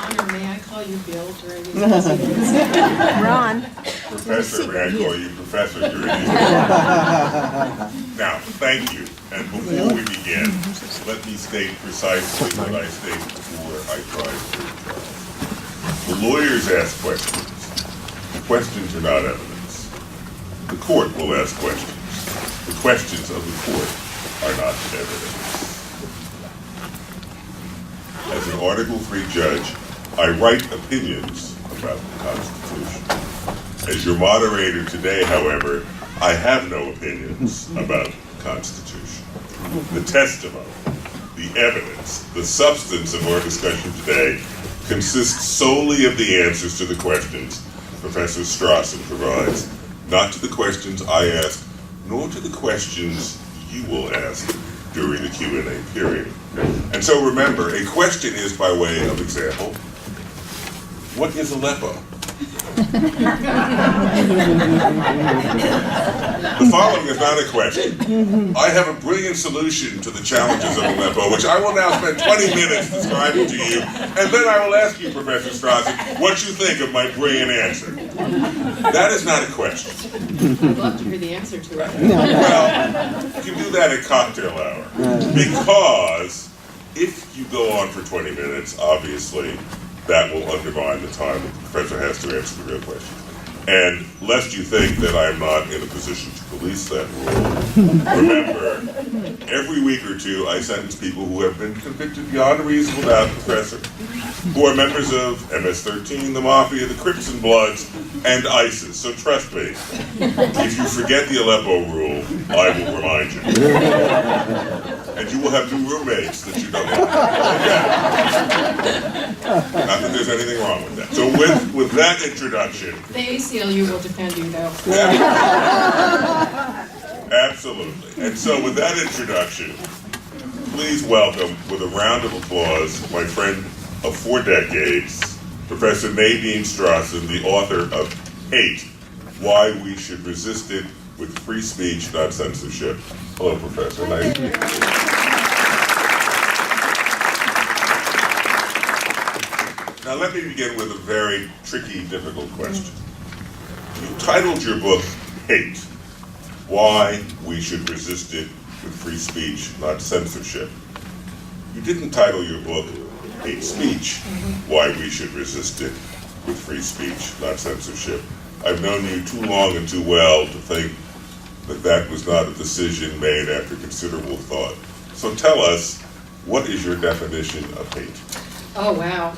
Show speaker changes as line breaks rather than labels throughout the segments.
Ron, or may I call you Bill during these proceedings?
Ron.
Professor, may I call you Professor during these Now, thank you. And before we begin, let me state precisely what I stated before I tried to trial. The lawyers ask questions. The questions are not evidence. The court will ask questions. The questions of the court are not evidence. As an Article III judge, I write opinions about the Constitution. As your moderator today, however, I have no opinions about the Constitution. The testimony, the evidence, the substance of our discussion today consists solely of the answers to the questions Professor Strawson provides, not to the questions I ask, nor to the questions you will ask during the Q&A period. And so remember, a question is by way of example, what is Aleppo? The following is not a question. I have a brilliant solution to the challenges of Aleppo, which I will now spend 20 minutes describing to you, and then I will ask you, Professor Strawson, what you think of my brilliant answer. That is not a question.
I'd love to hear the answer to it.
Well, you can do that at cocktail hour. Because if you go on for 20 minutes, obviously, that will undermine the time that the professor has to answer the real question. And lest you think that I am not in a position to police that rule, remember, every week or two I sentence people who have been convicted beyond a reasonable doubt, Professor, who are members of MS-13, the Mafia, the Crips and Bloods, and ISIS. So trust me, if you forget the Aleppo rule, I will remind you. And you will have new roommates that you don't have. Not that there's anything wrong with that. So with that introduction...
The ACLU will defend you, though.
Absolutely. And so with that introduction, please welcome, with a round of applause, my friend of 4 decades, Professor Nadine Strawson, the author of Hate, Why We Should Resist It with Free Speech, Not Censorship. Hello, Professor. Nice to meet you. Now let me begin with a very tricky, difficult question. You titled your book, Hate, Why We Should Resist It with Free Speech, Not Censorship. You didn't title your book, Hate Speech, Why We Should Resist It with Free Speech, Not Censorship. I've known you too long and too well to think that that was not a decision made after considerable thought. So tell us, what is your definition of hate?
Oh, wow.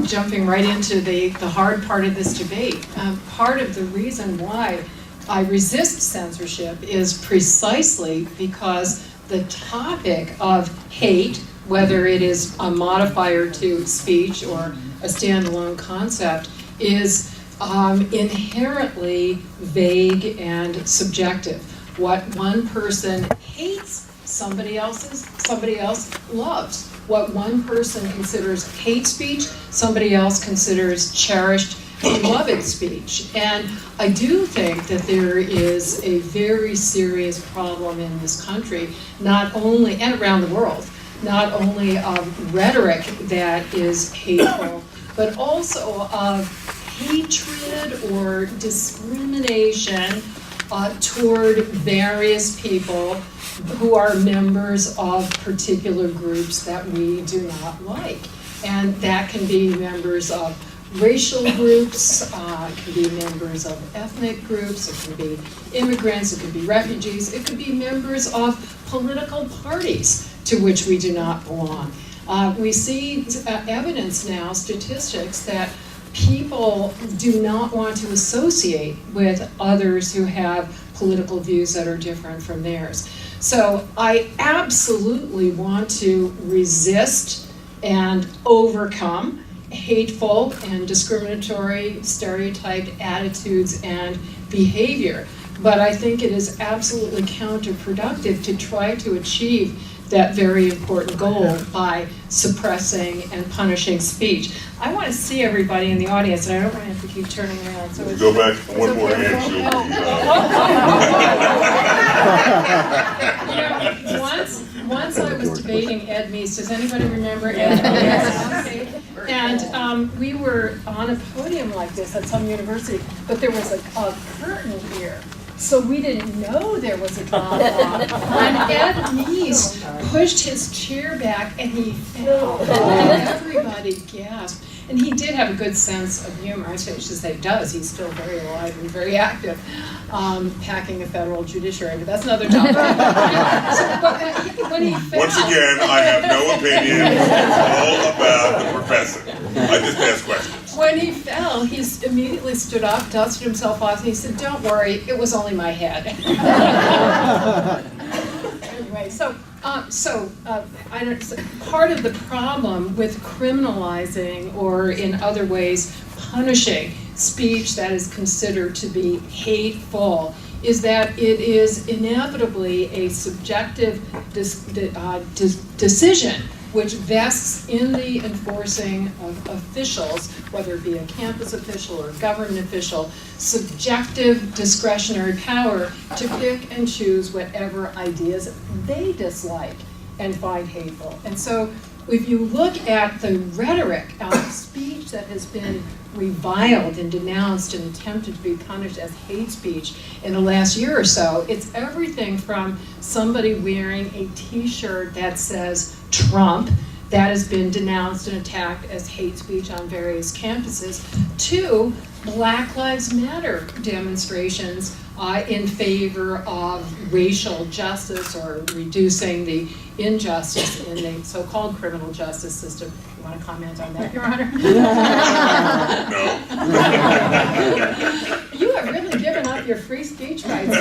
Jumping right into the hard part of this debate. Part of the reason why I resist censorship is precisely because the topic of hate, whether it is a modifier to speech or a standalone concept, is inherently vague and subjective. What one person hates, somebody else loves. What one person considers hate speech, somebody else considers cherished, beloved speech. And I do think that there is a very serious problem in this country, not only, and around the world, not only of rhetoric that is hateful, but also of hatred or discrimination toward various people who are members of particular groups that we do not like. And that can be members of racial groups, it can be members of ethnic groups, it can be immigrants, it could be refugees, it could be members of political parties to which we do not belong. We see evidence now, statistics, that people do not want to associate with others who have political views that are different from theirs. So I absolutely want to resist and overcome hateful and discriminatory stereotyped attitudes and behavior. But I think it is absolutely counterproductive to try to achieve that very important goal by suppressing and punishing speech. I want to see everybody in the audience, and I don't want to have to keep turning around. So
Go back one more inch, you'll be...
Once I was debating Ed Meese. Does anybody remember Ed Meese? And we were on a podium like this at some university, but there was a curtain here. So we didn't know there was a drop off. And Ed Meese pushed his chair back and he fell. And everybody gasped. And he did have a good sense of humor. I should say does. He's still very alive and very active, packing a federal judiciary. But that's another topic. When he fell,
Once again, I have no opinion. It's all about the professor. I just ask questions.
when he fell, he immediately stood up, dusted himself off, and he said, "Don't worry, it was only my head." Anyway, part of the problem with criminalizing or in other ways punishing speech that is considered to be hateful is that it is inevitably a subjective decision which vests in the enforcing of officials, whether it be a campus official or a government official, subjective discretionary power to pick and choose whatever ideas they dislike and find hateful. And so if you look at the rhetoric of speech that has been reviled and denounced and attempted to be punished as hate speech in the last year or so, it's everything from somebody wearing a t-shirt that says Trump, that has been denounced and attacked as hate speech on various campuses, to Black Lives Matter demonstrations in favor of racial justice or reducing the injustice in the so-called criminal justice system. You want to comment on that, Your Honor?
No.
You have really given up your free speech rights.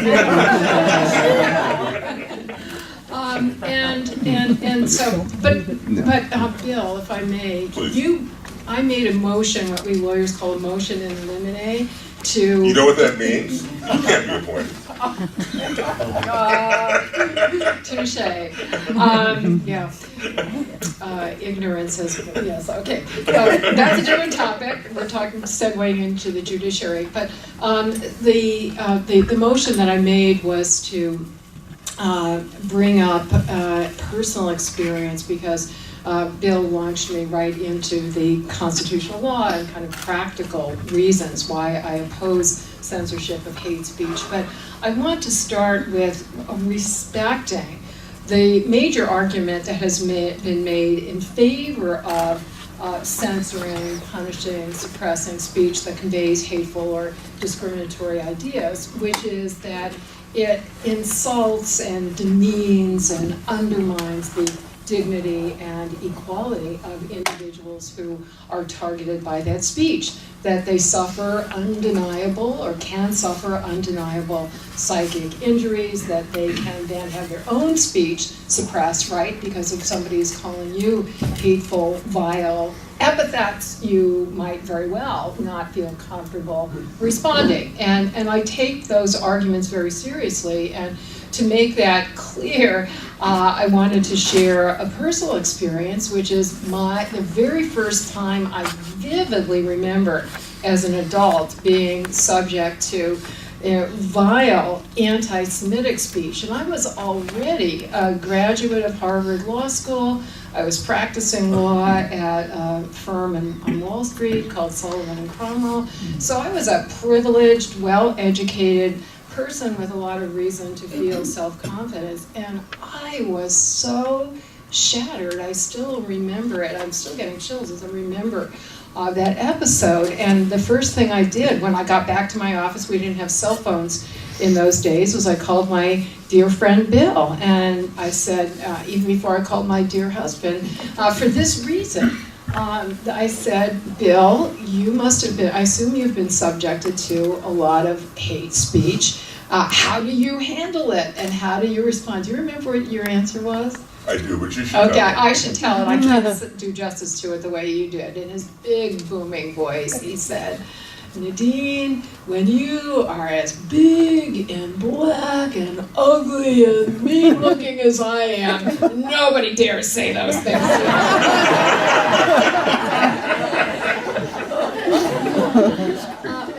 But Bill, if I may,
Please.
I made a motion, what we lawyers call a motion in limine, to...
You know what that means? You can't be appointed.
Touche. Yeah. Ignorance is, yes, okay. That's a different topic. We're segueing into the judiciary. But the motion that I made was to bring up personal experience because Bill launched me right into the constitutional law and kind of practical reasons why I oppose censorship of hate speech. But I want to start with respecting the major argument that has been made in favor of censoring, punishing, suppressing speech that conveys hateful or discriminatory ideas, which is that it insults and demeans and undermines the dignity and equality of individuals who are targeted by that speech, that they suffer undeniable or can suffer undeniable psychic injuries, that they can then have their own speech suppressed, right? Because if somebody is calling you hateful, vile epithets, you might very well not feel comfortable responding. And I take those arguments very seriously, and to make that clear, I wanted to share a personal experience, which is the very first time I vividly remember as an adult being subject to vile anti-Semitic speech. And I was already a graduate of Harvard Law School. I was practicing law at a firm on Wall Street called Sullivan and Cromwell. So I was a privileged, well-educated person with a lot of reason to feel self-confidence, and I was so shattered. I still remember it. I'm still getting chills as I remember that episode. And the first thing I did when I got back to my office, we didn't have cell phones in those days, was I called my dear friend Bill, and I said, even before I called my dear husband, for this reason, I said, Bill, you must have been, I assume you've been subjected to a lot of hate speech. How do you handle it, and how do you respond? Do you remember what your answer was?
I do, but you should
Okay,
tell me.
I should tell it. I can't do justice to it the way you did. In his big, booming voice, he said, Nadine, when you are as big and black and ugly and mean-looking as I am, nobody dares say those things.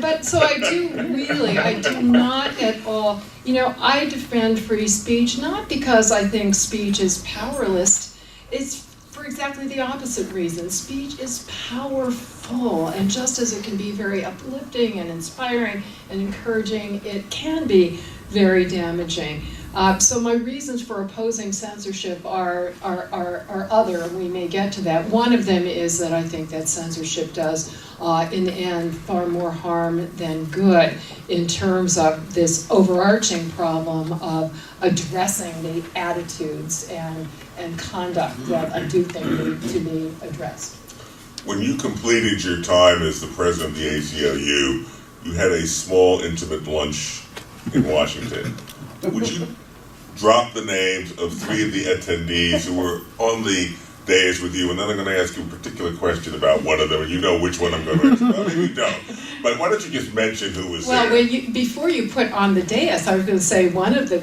But so I do not at all, I defend free speech, not because I think speech is powerless. It's, for example, exactly the opposite reason. Speech is powerful, and just as it can be very uplifting and inspiring and encouraging, it can be very damaging. So my reasons for opposing censorship are other, and we may get to that. One of them is that I think that censorship does, in the end, far more harm than good in terms of this overarching problem of addressing the attitudes and conduct that I do think need to be addressed.
When you completed your time as the president of the ACLU, you had a small, intimate lunch in Washington. Would you drop the names of 3 of the attendees who were on the dais with you, and then I'm going to ask you a particular question about one of them, and you know which one I'm going to ask about. Maybe you don't. But why don't you just mention who was there?
Well, before you put on the dais, I was going to say one of the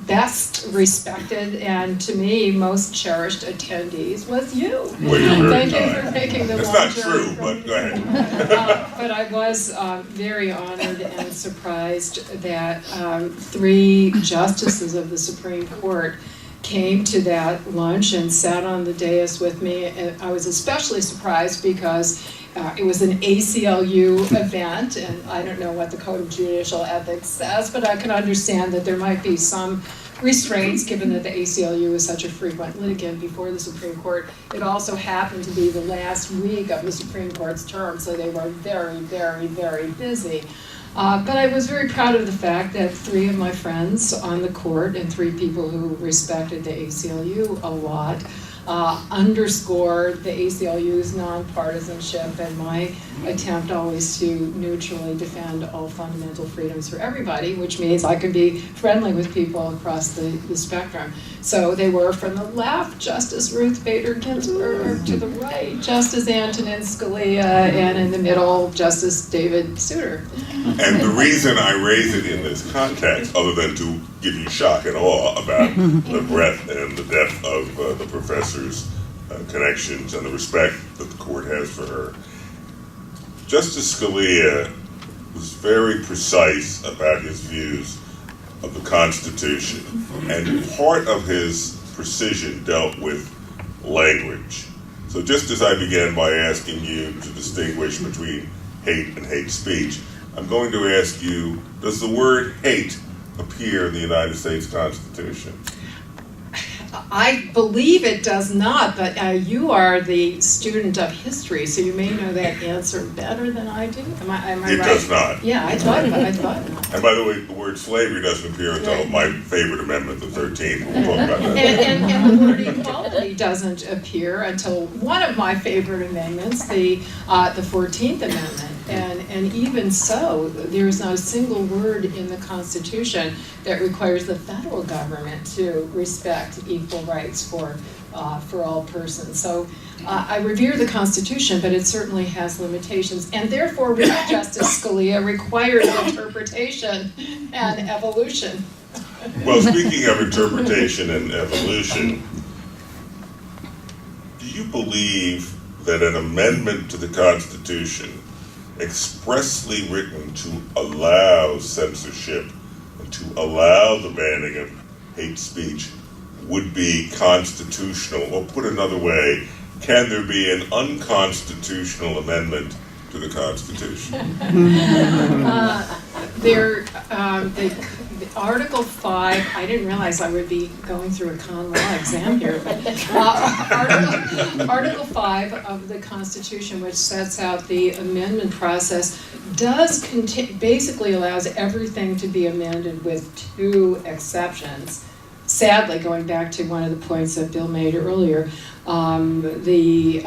best respected and, to me, most cherished attendees was you.
Well, you're very
Thank you for making the
It's
long
not
journey
true,
from
but
me.
go ahead.
But I was very honored and surprised that 3 justices of the Supreme Court came to that lunch and sat on the dais with me. And I was especially surprised because it was an ACLU event, and I don't know what the Code of Judicial Ethics says, but I can understand that there might be some restraints given that the ACLU is such a frequent litigant before the Supreme Court. It also happened to be the last week of the Supreme Court's term, so they were very, very, very busy. But I was very proud of the fact that 3 of my friends on the court and 3 people who respected the ACLU a lot underscored the ACLU's nonpartisanship and my attempt always to neutrally defend all fundamental freedoms for everybody, which means I can be friendly with people across the spectrum. So they were from the left, Justice Ruth Bader Ginsburg, to the right, Justice Antonin Scalia, and in the middle, Justice David Souter.
And the reason I raise it in this context, other than to give you shock and awe about the breadth and the depth of the professor's connections and the respect that the court has for her, Justice Scalia was very precise about his views of the Constitution, and part of his precision dealt with language. So just as I began by asking you to distinguish between hate and hate speech, I'm going to ask you, does the word hate appear in the United States Constitution?
I believe it does not, but you are the student of history, so you may know that answer better than I do. Am I right?
It does not.
Yeah, I thought not.
And by the way, the word slavery doesn't appear until
Right.
my favorite amendment, the 13th. We'll talk about that.
And the word equality doesn't appear until one of my favorite amendments, the 14th Amendment. And even so, there is not a single word in the Constitution that requires the federal government to respect equal rights for all persons. So I revere the Constitution, but it certainly has limitations. And therefore, Justice Scalia requires interpretation and evolution.
Well, speaking of interpretation and evolution, do you believe that an amendment to the Constitution expressly written to allow censorship and to allow the banning of hate speech would be constitutional? Or put another way, can there be an unconstitutional amendment to the Constitution?
The Article 5, I didn't realize I would be going through a con law exam here. Article 5 of the Constitution, which sets out the amendment process, does basically allows everything to be amended with 2 exceptions. Sadly, going back to one of the points that Bill made earlier, the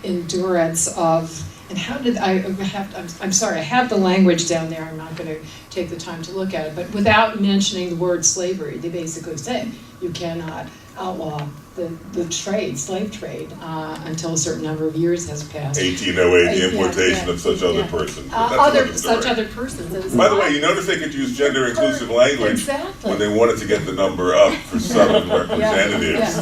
endurance of, and how did I'm sorry, I have the language down there, I'm not going to take the time to look at it, but without mentioning the word slavery, they basically say you cannot outlaw the trade, slave trade, until a certain number of years has passed.
1808, the importation of such other persons. But that's
Such other persons.
By the way, you notice they could use gender-inclusive language
Exactly.
when they wanted to get the number up for Southern representatives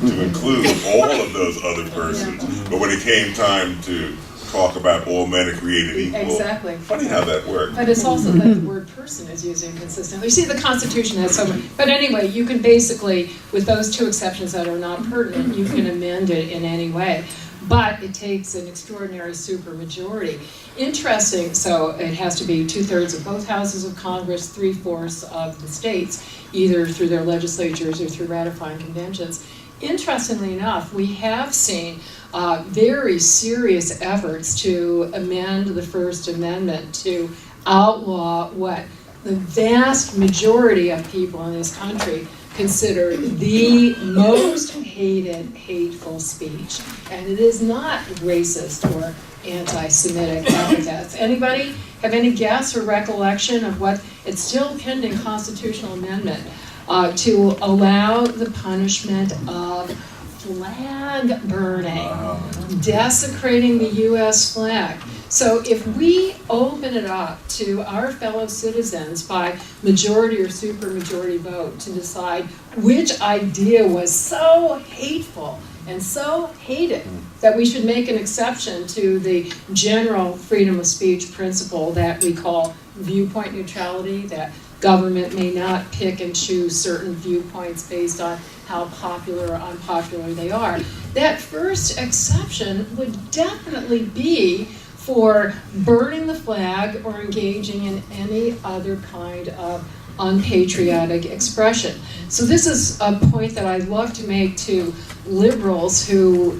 to include all of those other persons. But when it came time to talk about all men are created equal.
Exactly.
Funny how that works.
But it's also that the word person is used inconsistently. You see, the Constitution has so many. But anyway, you can basically, with those two exceptions that are not pertinent, you can amend it in any way. But it takes an extraordinary supermajority. Interesting, so it has to be 2/3 of both houses of Congress, 3/4 of the states, either through their legislatures or through ratifying conventions. Interestingly enough, we have seen very serious efforts to amend the First Amendment to outlaw what the vast majority of people in this country consider the most hated, hateful speech. And it is not racist or anti-Semitic epithets. Anybody have any guess or recollection of what, it's still pending constitutional amendment to allow the punishment of flag burning, desecrating the US flag. So if we open it up to our fellow citizens by majority or supermajority vote to decide which idea was so hateful and so hated that we should make an exception to the general freedom of speech principle that we call viewpoint neutrality, that government may not pick and choose certain viewpoints based on how popular or unpopular they are. That first exception would definitely be for burning the flag or engaging in any other kind of unpatriotic expression. So this is a point that I love to make to liberals who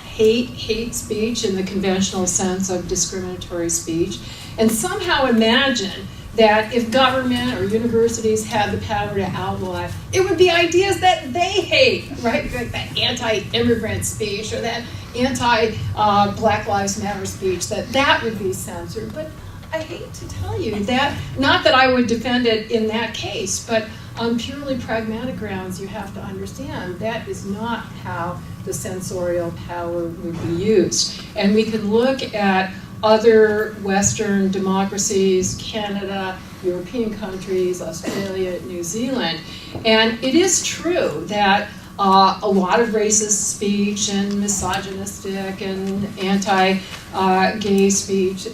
hate speech in the conventional sense of discriminatory speech, and somehow imagine that if government or universities had the power to outlaw it, it would be ideas that they hate, right? Like that anti-immigrant speech or that anti-Black Lives Matter speech, that would be censored. But I hate to tell you that, not that I would defend it in that case, but on purely pragmatic grounds, you have to understand that is not how the censorial power would be used. And we can look at other Western democracies, Canada, European countries, Australia, New Zealand. And it is true that a lot of racist speech and misogynistic and anti-gay speech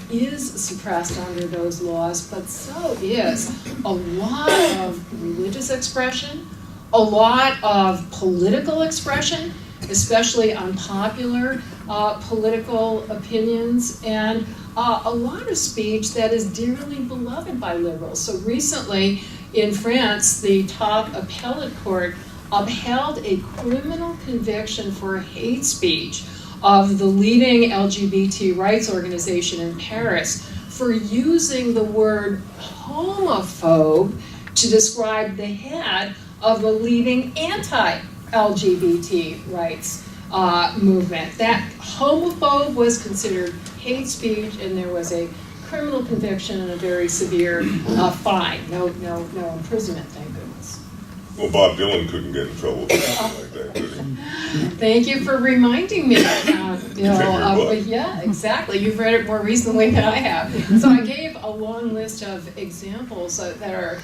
is suppressed under those laws, but so is a lot of religious expression, a lot of political expression, especially unpopular political opinions, and a lot of speech that is dearly beloved by liberals. So recently in France, the top appellate court upheld a criminal conviction for hate speech of the leading LGBT rights organization in Paris for using the word homophobe to describe the head of the leading anti-LGBT rights movement. That homophobe was considered hate speech, and there was a criminal conviction and a very severe fine. No imprisonment, thank goodness.
Well, Bob Dylan couldn't get in trouble for something like that, could he?
Thank you for reminding me. Yeah, exactly. You've read it more recently than I have. So I gave a long list of examples that are,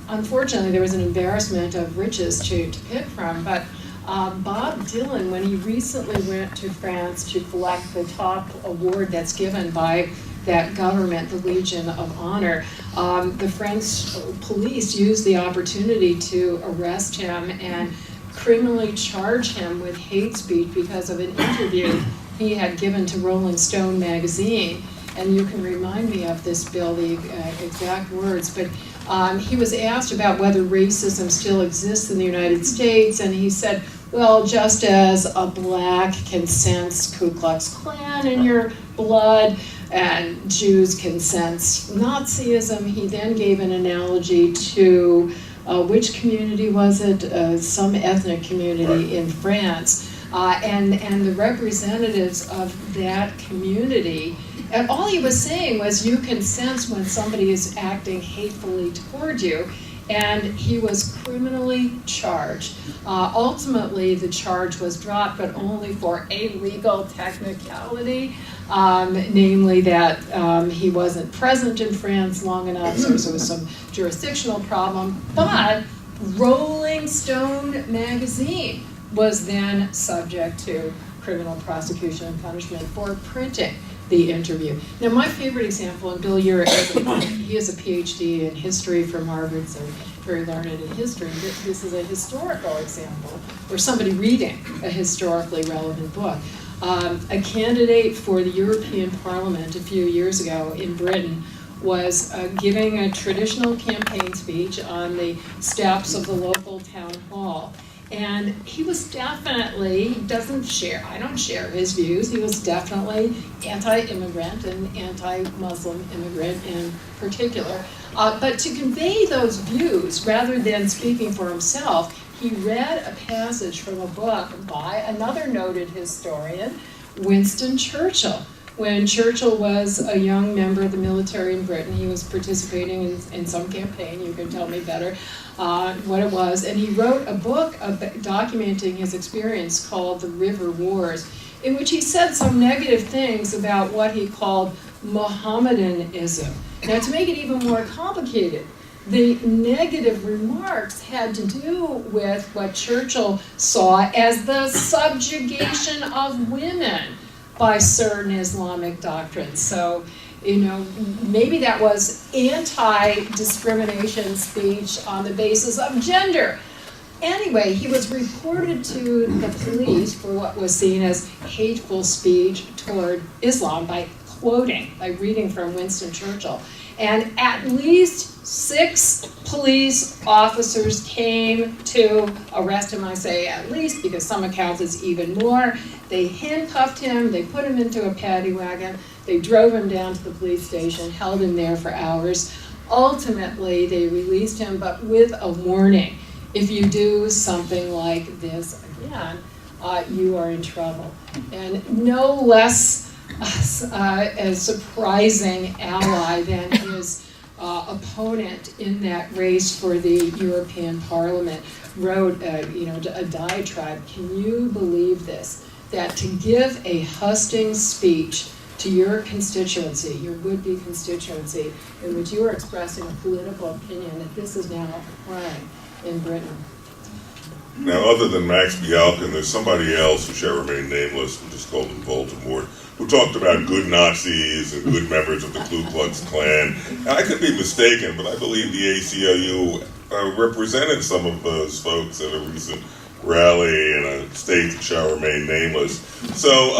unfortunately there was an embarrassment of riches to pick from, but Bob Dylan, when he recently went to France to collect the top award that's given by that government, the Legion of Honor, the French police used the opportunity to arrest him and criminally charge him with hate speech because of an interview he had given to Rolling Stone magazine. And you can remind me of this, Bill, the exact words, but he was asked about whether racism still exists in the United States, and he said, well, just as a black can sense Ku Klux Klan in your blood, and Jews can sense Nazism, he then gave an analogy to, which community was it? Some ethnic community in France. And the representatives of that community, and all he was saying was you can sense when somebody is acting hatefully toward you, and he was criminally charged. Ultimately, the charge was dropped, but only for a legal technicality, namely that he wasn't present in France long enough, so there was some jurisdictional problem. But Rolling Stone magazine was then subject to criminal prosecution and punishment for printing the interview. Now, my favorite example, and Bill Urich, he has a PhD in history from Harvard, so very learned in history. This is a historical example, or somebody reading a historically relevant book. A candidate for the European Parliament a few years ago in Britain was giving a traditional campaign speech on the steps of the local town hall. And he was definitely, I don't share his views, he was definitely anti-immigrant and anti-Muslim immigrant in particular. But to convey those views, rather than speaking for himself, he read a passage from a book by another noted historian, Winston Churchill. When Churchill was a young member of the military in Britain, he was participating in some campaign, you can tell me better what it was, and he wrote a book documenting his experience called The River Wars, in which he said some negative things about what he called Mohammedanism. Now, to make it even more complicated, the negative remarks had to do with what Churchill saw as the subjugation of women by certain Islamic doctrines. So, maybe that was anti-discrimination speech on the basis of gender. Anyway, he was reported to the police for what was seen as hateful speech toward Islam by reading from Winston Churchill. And at least 6 police officers came to arrest him. I say at least because some accounts it's even more. They handcuffed him, they put him into a paddy wagon, they drove him down to the police station, held him there for hours. Ultimately, they released him, but with a warning. If you do something like this again, you are in trouble. And no less a surprising ally than his opponent in that race for the European Parliament wrote a diatribe. Can you believe this? That to give a hustings speech to your constituency, your would-be constituency, in which you are expressing a political opinion, that this is now a crime in Britain.
Now, other than Max Bialkin, there's somebody else who shall remain nameless, we'll just call him Voldemort, who talked about good Nazis and good members of the Ku Klux Klan. And I could be mistaken, but I believe the ACLU represented some of those folks at a recent rally in a state that shall remain nameless. So,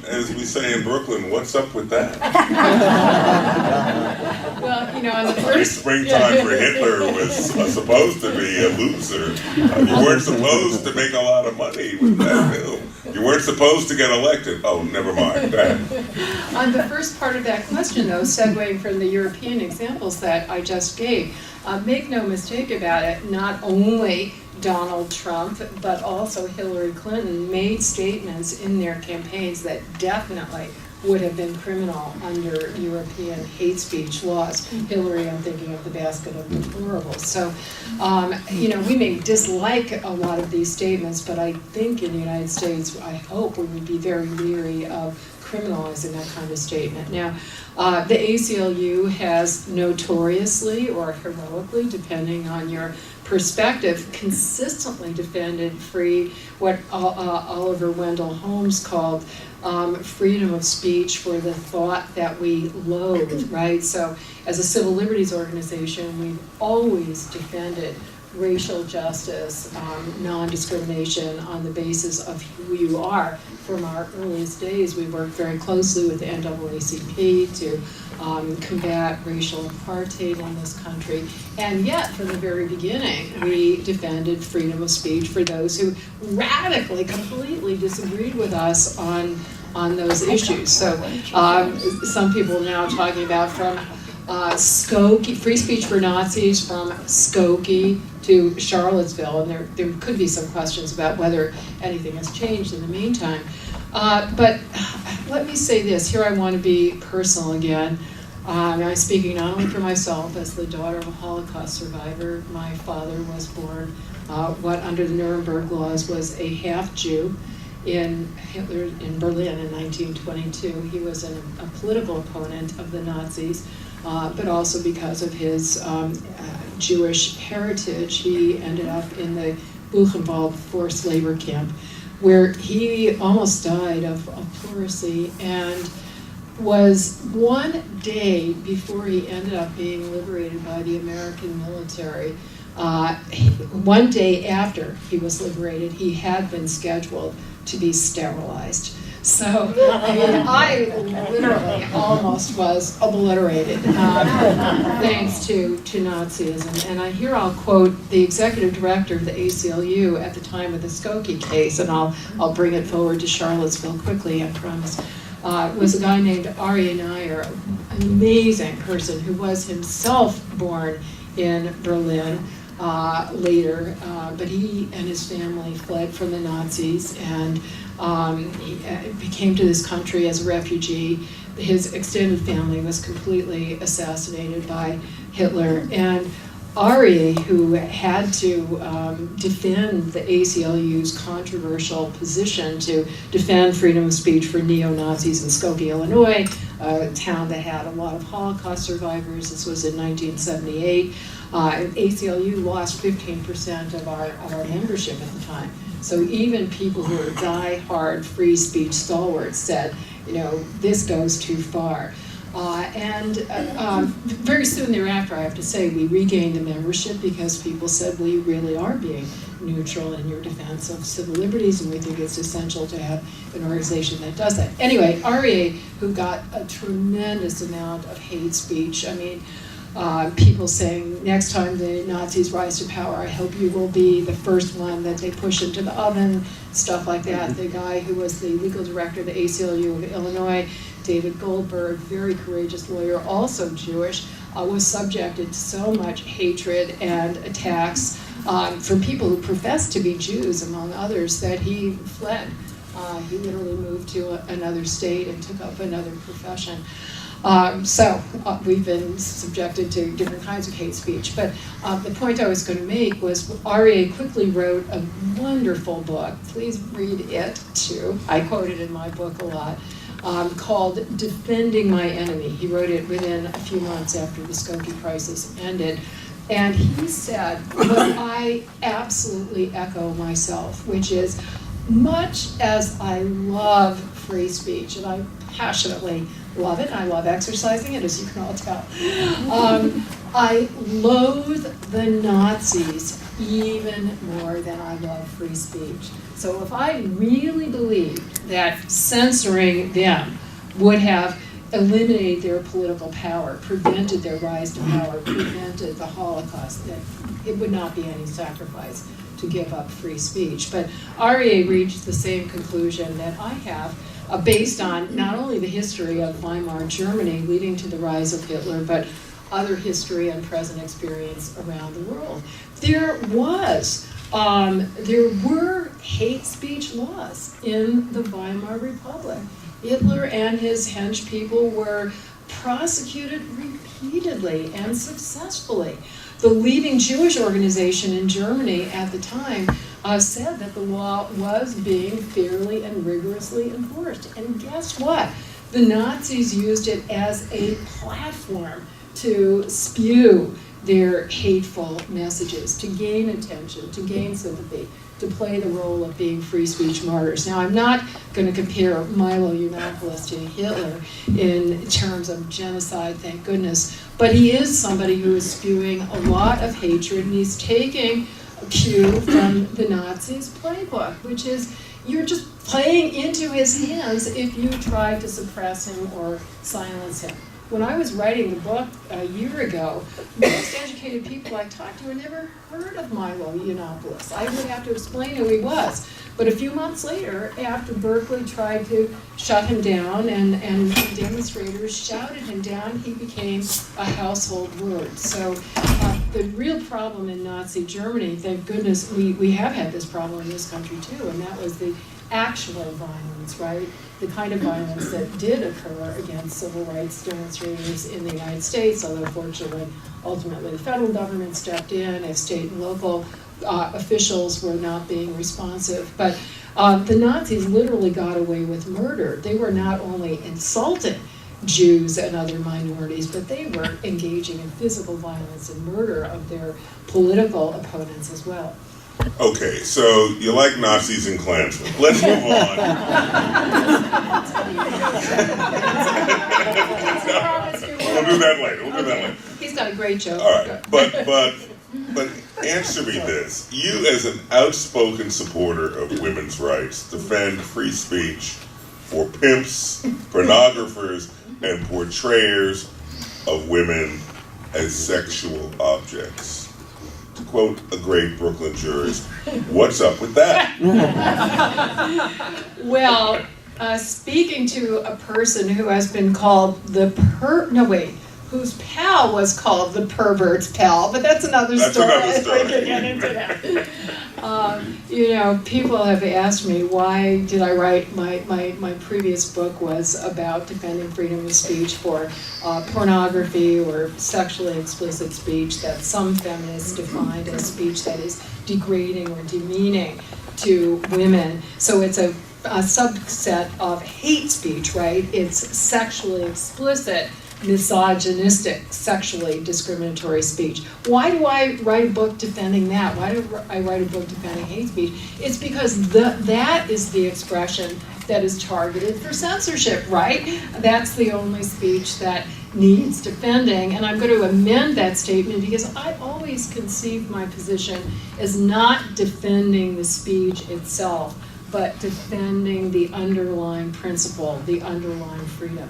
as we say in Brooklyn, what's up with that?
Well, on the first...
Springtime for Hitler was supposed to be a loser. You weren't supposed to make a lot of money with that film. You weren't supposed to get elected. Oh, never mind.
On the first part of that question, though, segueing from the European examples that I just gave, make no mistake about it, not only Donald Trump, but also Hillary Clinton made statements in their campaigns that definitely would have been criminal under European hate speech laws. Hillary, I'm thinking of the basket of deplorables. So, we may dislike a lot of these statements, but I think in the United States, I hope we would be very leery of criminalizing that kind of statement. Now, the ACLU has notoriously or heroically, depending on your perspective, consistently defended what Oliver Wendell Holmes called freedom of speech for the thought that we loathe, right? So as a civil liberties organization, we've always defended racial justice, non-discrimination on the basis of who you are. From our earliest days, we worked very closely with the NAACP to combat racial apartheid in this country. And yet, from the very beginning, we defended freedom of speech for those who radically, completely disagreed with us on those issues. So some people now are talking about from Skokie, free speech for Nazis from Skokie to Charlottesville, and there could be some questions about whether anything has changed in the meantime. But let me say this, here I want to be personal again. I'm speaking not only for myself as the daughter of a Holocaust survivor. My father was born what under the Nuremberg laws was a half-Jew in Berlin in 1922. He was a political opponent of the Nazis, but also because of his Jewish heritage, he ended up in the Buchenwald forced labor camp. where he almost died of pleurisy, and was one day before he ended up being liberated by the American military. One day after he was liberated, he had been scheduled to be sterilized. So, I mean, I literally almost was obliterated thanks to Nazism. And here I'll quote the executive director of the ACLU at the time of the Skokie case, and I'll bring it forward to Charlottesville quickly, I promise. Was a guy named Aryeh Neier, an amazing person who was himself born in Berlin later, but he and his family fled from the Nazis, and he came to this country as a refugee. His extended family was completely assassinated by Hitler, and Aryeh, who had to defend the ACLU's controversial position to defend freedom of speech for neo-Nazis in Skokie, Illinois, a town that had a lot of Holocaust survivors. This was in 1978. ACLU lost 15% of our membership at the time. So even people who were die-hard free speech stalwarts said, you know, this goes too far. Very soon thereafter, I have to say, we regained the membership because people said, well, you really are being neutral in your defense of civil liberties, and we think it's essential to have an organization that does that. Anyway, Aryeh, who got a tremendous amount of hate speech, I mean, people saying, next time the Nazis rise to power, I hope you will be the first one that they push into the oven, stuff like that. The guy who was the legal director of the ACLU of Illinois, David Goldberg, very courageous lawyer, also Jewish, was subjected to so much hatred and attacks from people who professed to be Jews, among others, that he fled. He literally moved to another state and took up another profession. We've been subjected to different kinds of hate speech. But the point I was going to make was Aryeh quickly wrote a wonderful book. Please read it too. I quote it in my book a lot. Called Defending My Enemy. He wrote it within a few months after the Skokie crisis ended. And he said what I absolutely echo myself, which is, much as I love free speech, and I passionately love it, and I love exercising it, as you can all tell, I loathe the Nazis even more than I love free speech. So if I really believed that censoring them would have eliminated their political power, prevented their rise to power, prevented the Holocaust, that it would not be any sacrifice to give up free speech. But Aryeh reached the same conclusion that I have, based on not only the history of Weimar Germany leading to the rise of Hitler, but other history and present experience around the world. There were hate speech laws in the Weimar Republic. Hitler and his hench people were prosecuted repeatedly and successfully. The leading Jewish organization in Germany at the time said that the law was being fairly and rigorously enforced. And guess what? The Nazis used it as a platform to spew their hateful messages, to gain attention, to gain sympathy, to play the role of being free speech martyrs. Now, I'm not going to compare Milo Yiannopoulos to Hitler in terms of genocide, thank goodness, but he is somebody who is spewing a lot of hatred, and he's taking a cue from the Nazis' playbook, which is you're just playing into his hands if you try to suppress him or silence him. When I was writing the book a year ago, most educated people I talked to had never heard of Milo Yiannopoulos. I would have to explain who he was. But a few months later, after Berkeley tried to shut him down and demonstrators shouted him down, he became a household word. So the real problem in Nazi Germany, thank goodness, we have had this problem in this country too, and that was the actual violence, right? The kind of violence that did occur against civil rights demonstrators in the United States, although fortunately, ultimately the federal government stepped in as state and local officials were not being responsive. But the Nazis literally got away with murder. They were not only insulting Jews and other minorities, but they were engaging in physical violence and murder of their political opponents as well.
Okay, so you like Nazis and Klansmen. Let's move on. We'll do that later. We'll do that later.
He's got a great joke.
All right, but answer me this: you, as an outspoken supporter of women's rights, defend free speech for pimps, pornographers, and portrayers of women as sexual objects. To quote a great Brooklyn jurist, what's up with that?
Well, speaking to a person who has been called whose pal was called the pervert's pal, but that's another story.
Another story.
I could get into that. People have asked me why did I write my previous book was about defending freedom of speech for pornography or sexually explicit speech that some feminists defined as speech that is degrading or demeaning to women. So it's a subset of hate speech, right? It's sexually explicit, misogynistic, sexually discriminatory speech. Why do I write a book defending that? Why do I write a book defending hate speech? It's because that is the expression that is targeted for censorship, right? That's the only speech that needs defending, and I'm going to amend that statement because I always conceived my position as not defending the speech itself, but defending the underlying principle, the underlying freedom.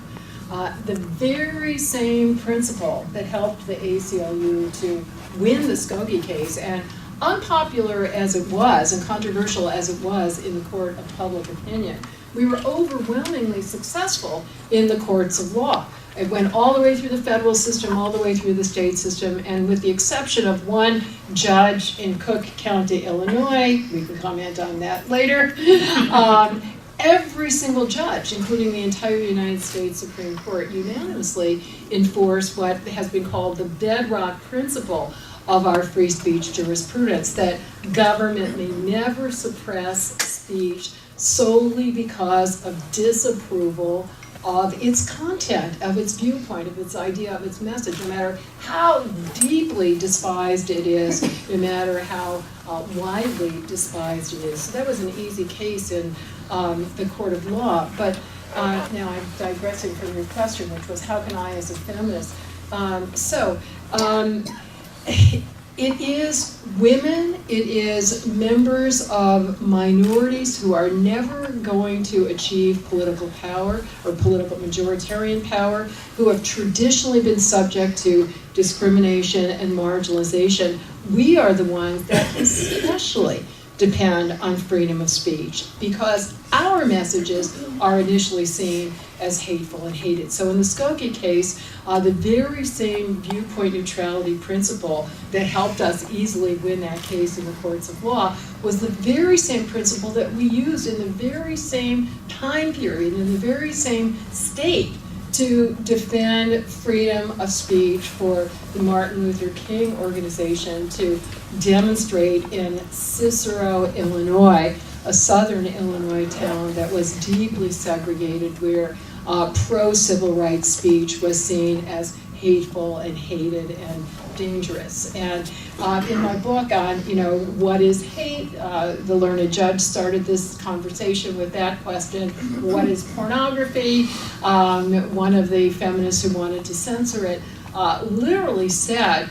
The very same principle that helped the ACLU to win the Skokie case, and unpopular as it was and controversial as it was in the court of public opinion, we were overwhelmingly successful in the courts of law. It went all the way through the federal system, all the way through the state system, and with the exception of one judge in Cook County, Illinois, we can comment on that later, every single judge, including the entire United States Supreme Court, unanimously enforced what has been called the bedrock principle of our free speech jurisprudence, that government may never suppress speech solely because of disapproval of its content, of its viewpoint, of its idea, of its message, no matter how deeply despised it is, no matter how widely despised it is. So that was an easy case in the court of law. But now I'm digressing from your question, which was how can I as a feminist? It is women, it is members of minorities who are never going to achieve political power or political majoritarian power, who have traditionally been subject to discrimination and marginalization. We are the ones that especially depend on freedom of speech because our messages are initially seen as hateful and hated. So in the Skokie case, the very same viewpoint neutrality principle that helped us easily win that case in the courts of law was the very same principle that we used in the very same time period, in the very same state, to defend freedom of speech for the Martin Luther King organization to demonstrate in Cicero, Illinois, a southern Illinois town that was deeply segregated, where pro-civil rights speech was seen as hateful and hated and dangerous. And in my book on, what is hate, the learned judge started this conversation with that question. What is pornography? One of the feminists who wanted to censor it literally said,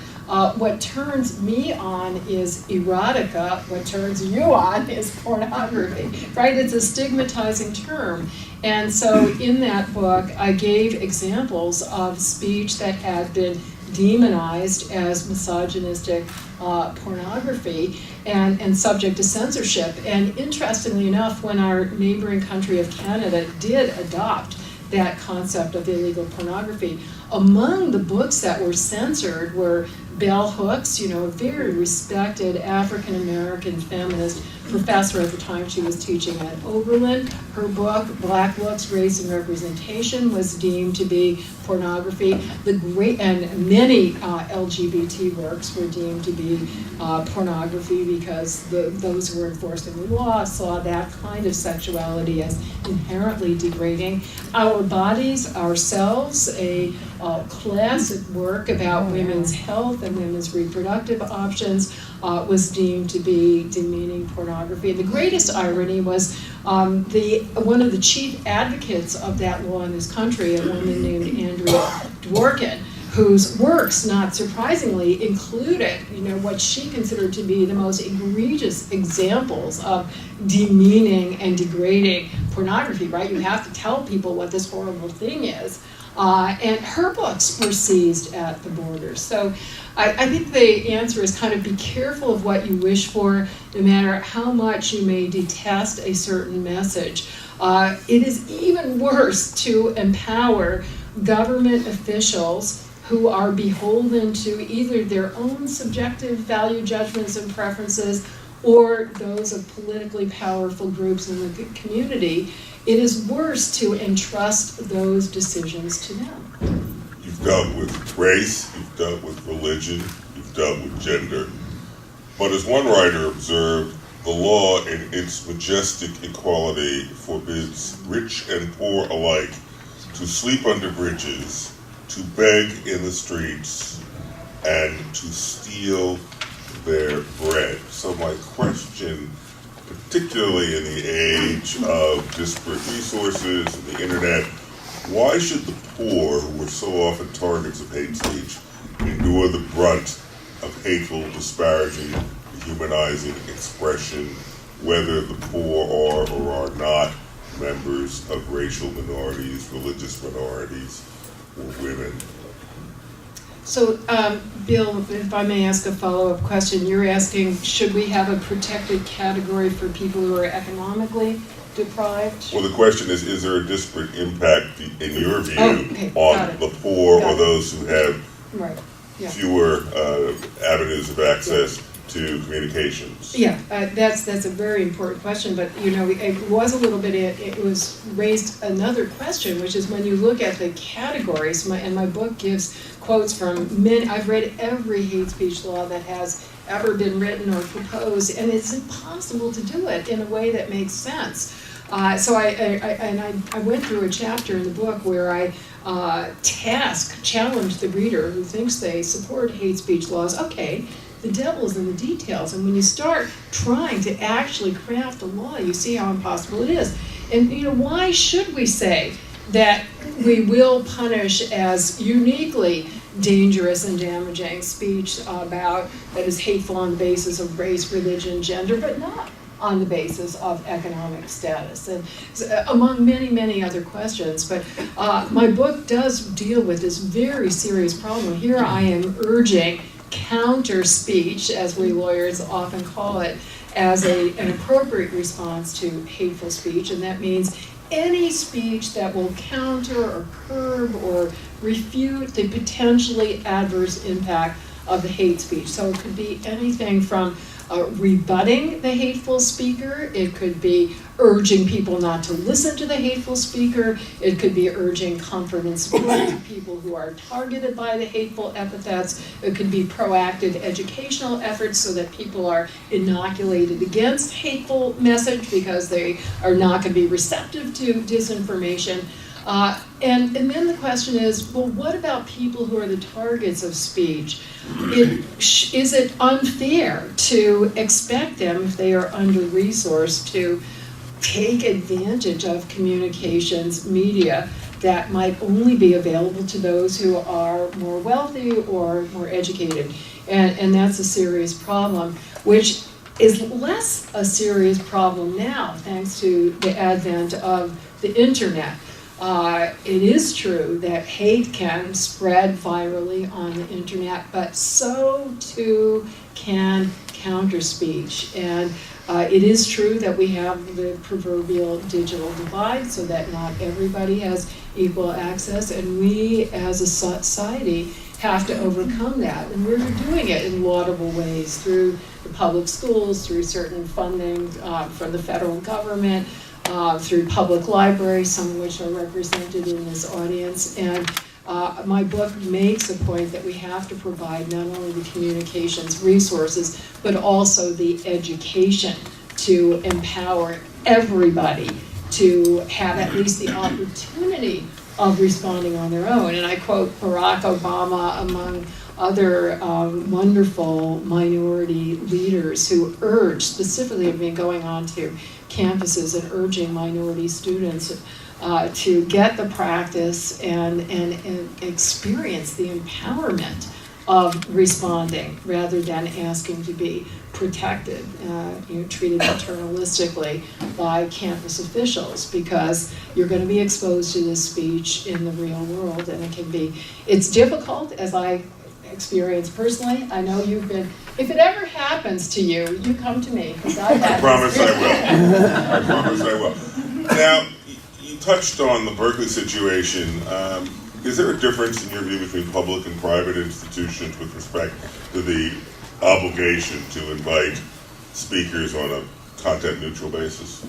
what turns me on is erotica, what turns you on is pornography, right? It's a stigmatizing term. And so in that book, I gave examples of speech that had been demonized as misogynistic pornography and subject to censorship. And interestingly enough, when our neighboring country of Canada did adopt that concept of illegal pornography, among the books that were censored were Bell Hooks, a very respected African-American feminist professor at the time she was teaching at Oberlin. Her book, Black Looks, Race and Representation, was deemed to be pornography. And many LGBT works were deemed to be pornography because those who were enforcing the law saw that kind of sexuality as inherently degrading. Our Bodies, Ourselves, a classic work about women's health and women's reproductive options, was deemed to be demeaning pornography. And the greatest irony was one of the chief advocates of that law in this country, a woman named Andrea Dworkin, whose works, not surprisingly, included, what she considered to be the most egregious examples of demeaning and degrading pornography, right? You have to tell people what this horrible thing is. And her books were seized at the borders. So I think the answer is kind of be careful of what you wish for, no matter how much you may detest a certain message. It is even worse to empower government officials who are beholden to either their own subjective value judgments and preferences or those of politically powerful groups in the community. It is worse to entrust those decisions to them.
You've dealt with race, you've dealt with religion, you've dealt with gender. But as one writer observed, the law in its majestic equality forbids rich and poor alike to sleep under bridges, to beg in the streets, and to steal their bread. So my question, particularly in the age of disparate resources and the internet, why should the poor, who are so often targets of hate speech, endure the brunt of hateful, disparaging, dehumanizing expression, whether the poor are or are not members of racial minorities, religious minorities, or women?
So, Bill, if I may ask a follow-up question, you're asking, should we have a protected category for people who are economically deprived?
Well, the question is there a disparate impact, in your view,
on
the poor or those who have fewer avenues of access to communications?
Yeah, that's a very important question, but it was a little bit, it was raised another question, which is when you look at the categories, and my book gives quotes from many, I've read every hate speech law that has ever been written or proposed, and it's impossible to do it in a way that makes sense. So I went through a chapter in the book where I challenge the reader who thinks they support hate speech laws. Okay, the devil's in the details, and when you start trying to actually craft a law, you see how impossible it is. And why should we say that we will punish as uniquely dangerous and damaging speech that is hateful on the basis of race, religion, gender, but not on the basis of economic status, and among many, many other questions. But my book does deal with this very serious problem. Here I am urging counter speech, as we lawyers often call it, as an appropriate response to hateful speech, and that means any speech that will counter or curb or refute the potentially adverse impact of the hate speech. So it could be anything from rebutting the hateful speaker, it could be urging people not to listen to the hateful speaker, it could be urging comfort and support to people who are targeted by the hateful epithets, it could be proactive educational efforts so that people are inoculated against hateful message because they are not going to be receptive to disinformation. And then the question is, well, what about people who are the targets of speech? Is it unfair to expect them, if they are under-resourced, to take advantage of communications media that might only be available to those who are more wealthy or more educated? And that's a serious problem, which is less a serious problem now, thanks to the advent of the internet. It is true that hate can spread virally on the internet, but so too can counter speech. And it is true that we have the proverbial digital divide, so that not everybody has equal access, and we as a society have to overcome that. And we're doing it in laudable ways through the public schools, through certain funding from the federal government, through public libraries, some of which are represented in this audience. And my book makes a point that we have to provide not only the communications resources, but also the education to empower everybody to have at least the opportunity of responding on their own. And I quote Barack Obama among other wonderful minority leaders who urge, specifically have been going on to campuses and urging minority students to get the practice and experience the empowerment of responding rather than asking to be protected, treated paternalistically by campus officials, because you're going to be exposed to this speech in the real world, and it's difficult, as I experienced personally. I know you've been, if it ever happens to you, you come to me, because I
promise I will. I promise I will. Now, you touched on the Berkeley situation. Is there a difference in your view between public and private institutions with respect to the obligation to invite speakers on a content-neutral basis?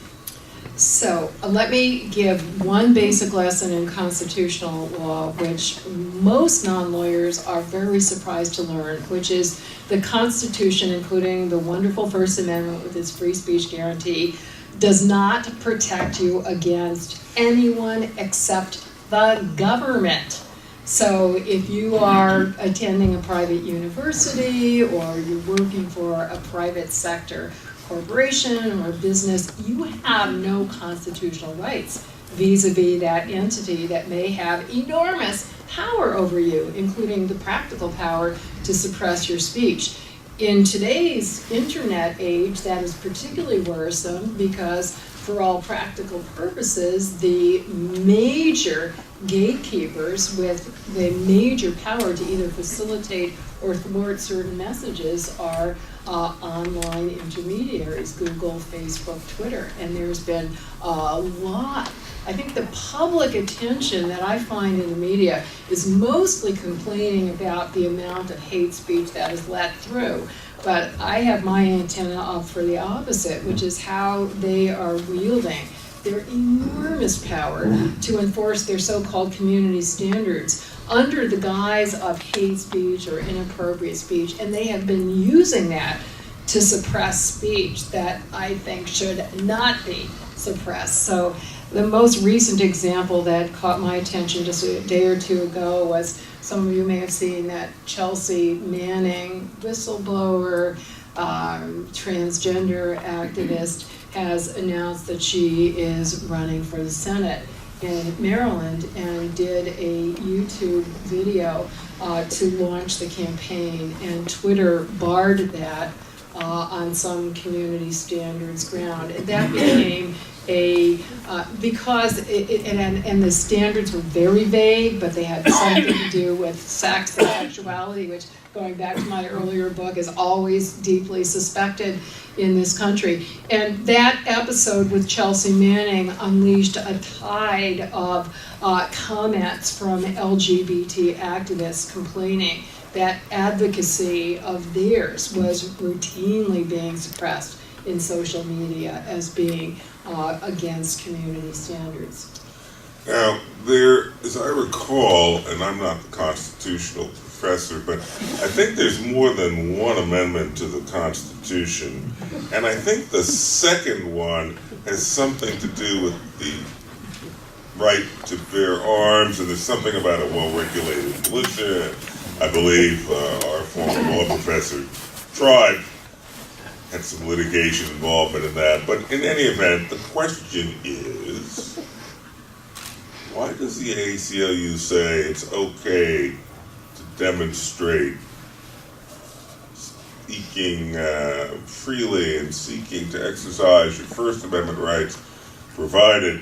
So let me give one basic lesson in constitutional law, which most non-lawyers are very surprised to learn, which is the Constitution, including the wonderful First Amendment with its free speech guarantee, does not protect you against anyone except the government. So if you are attending a private university or you're working for a private sector corporation or business, you have no constitutional rights vis-a-vis that entity that may have enormous power over you, including the practical power to suppress your speech. In today's internet age, that is particularly worrisome because for all practical purposes, the major gatekeepers with the major power to either facilitate or thwart certain messages are online intermediaries, Google, Facebook, Twitter. And there's been a lot. I think the public attention that I find in the media is mostly complaining about the amount of hate speech that is let through. But I have my antenna up for the opposite, which is how they are wielding their enormous power to enforce their so-called community standards under the guise of hate speech or inappropriate speech, and they have been using that to suppress speech that I think should not be suppressed. So the most recent example that caught my attention just a day or two ago was, some of you may have seen that Chelsea Manning, whistleblower, transgender activist, has announced that she is running for the Senate in Maryland and did a YouTube video to launch the campaign, and Twitter barred that on some community standards ground. And that became because the standards were very vague, but they had something to do with sex and sexuality, which, going back to my earlier book, is always deeply suspected in this country. And that episode with Chelsea Manning unleashed a tide of comments from LGBT activists complaining that advocacy of theirs was routinely being suppressed in social media as being against community standards.
Now, there, as I recall, and I'm not the constitutional professor, but I think there's more than one amendment to the Constitution, and I think the second one has something to do with the right to bear arms, and there's something about a well-regulated militia. I believe our former law professor tried had some litigation involvement in that. But in any event, the question is, why does the ACLU say it's okay to demonstrate speaking freely and seeking to exercise your First Amendment rights, provided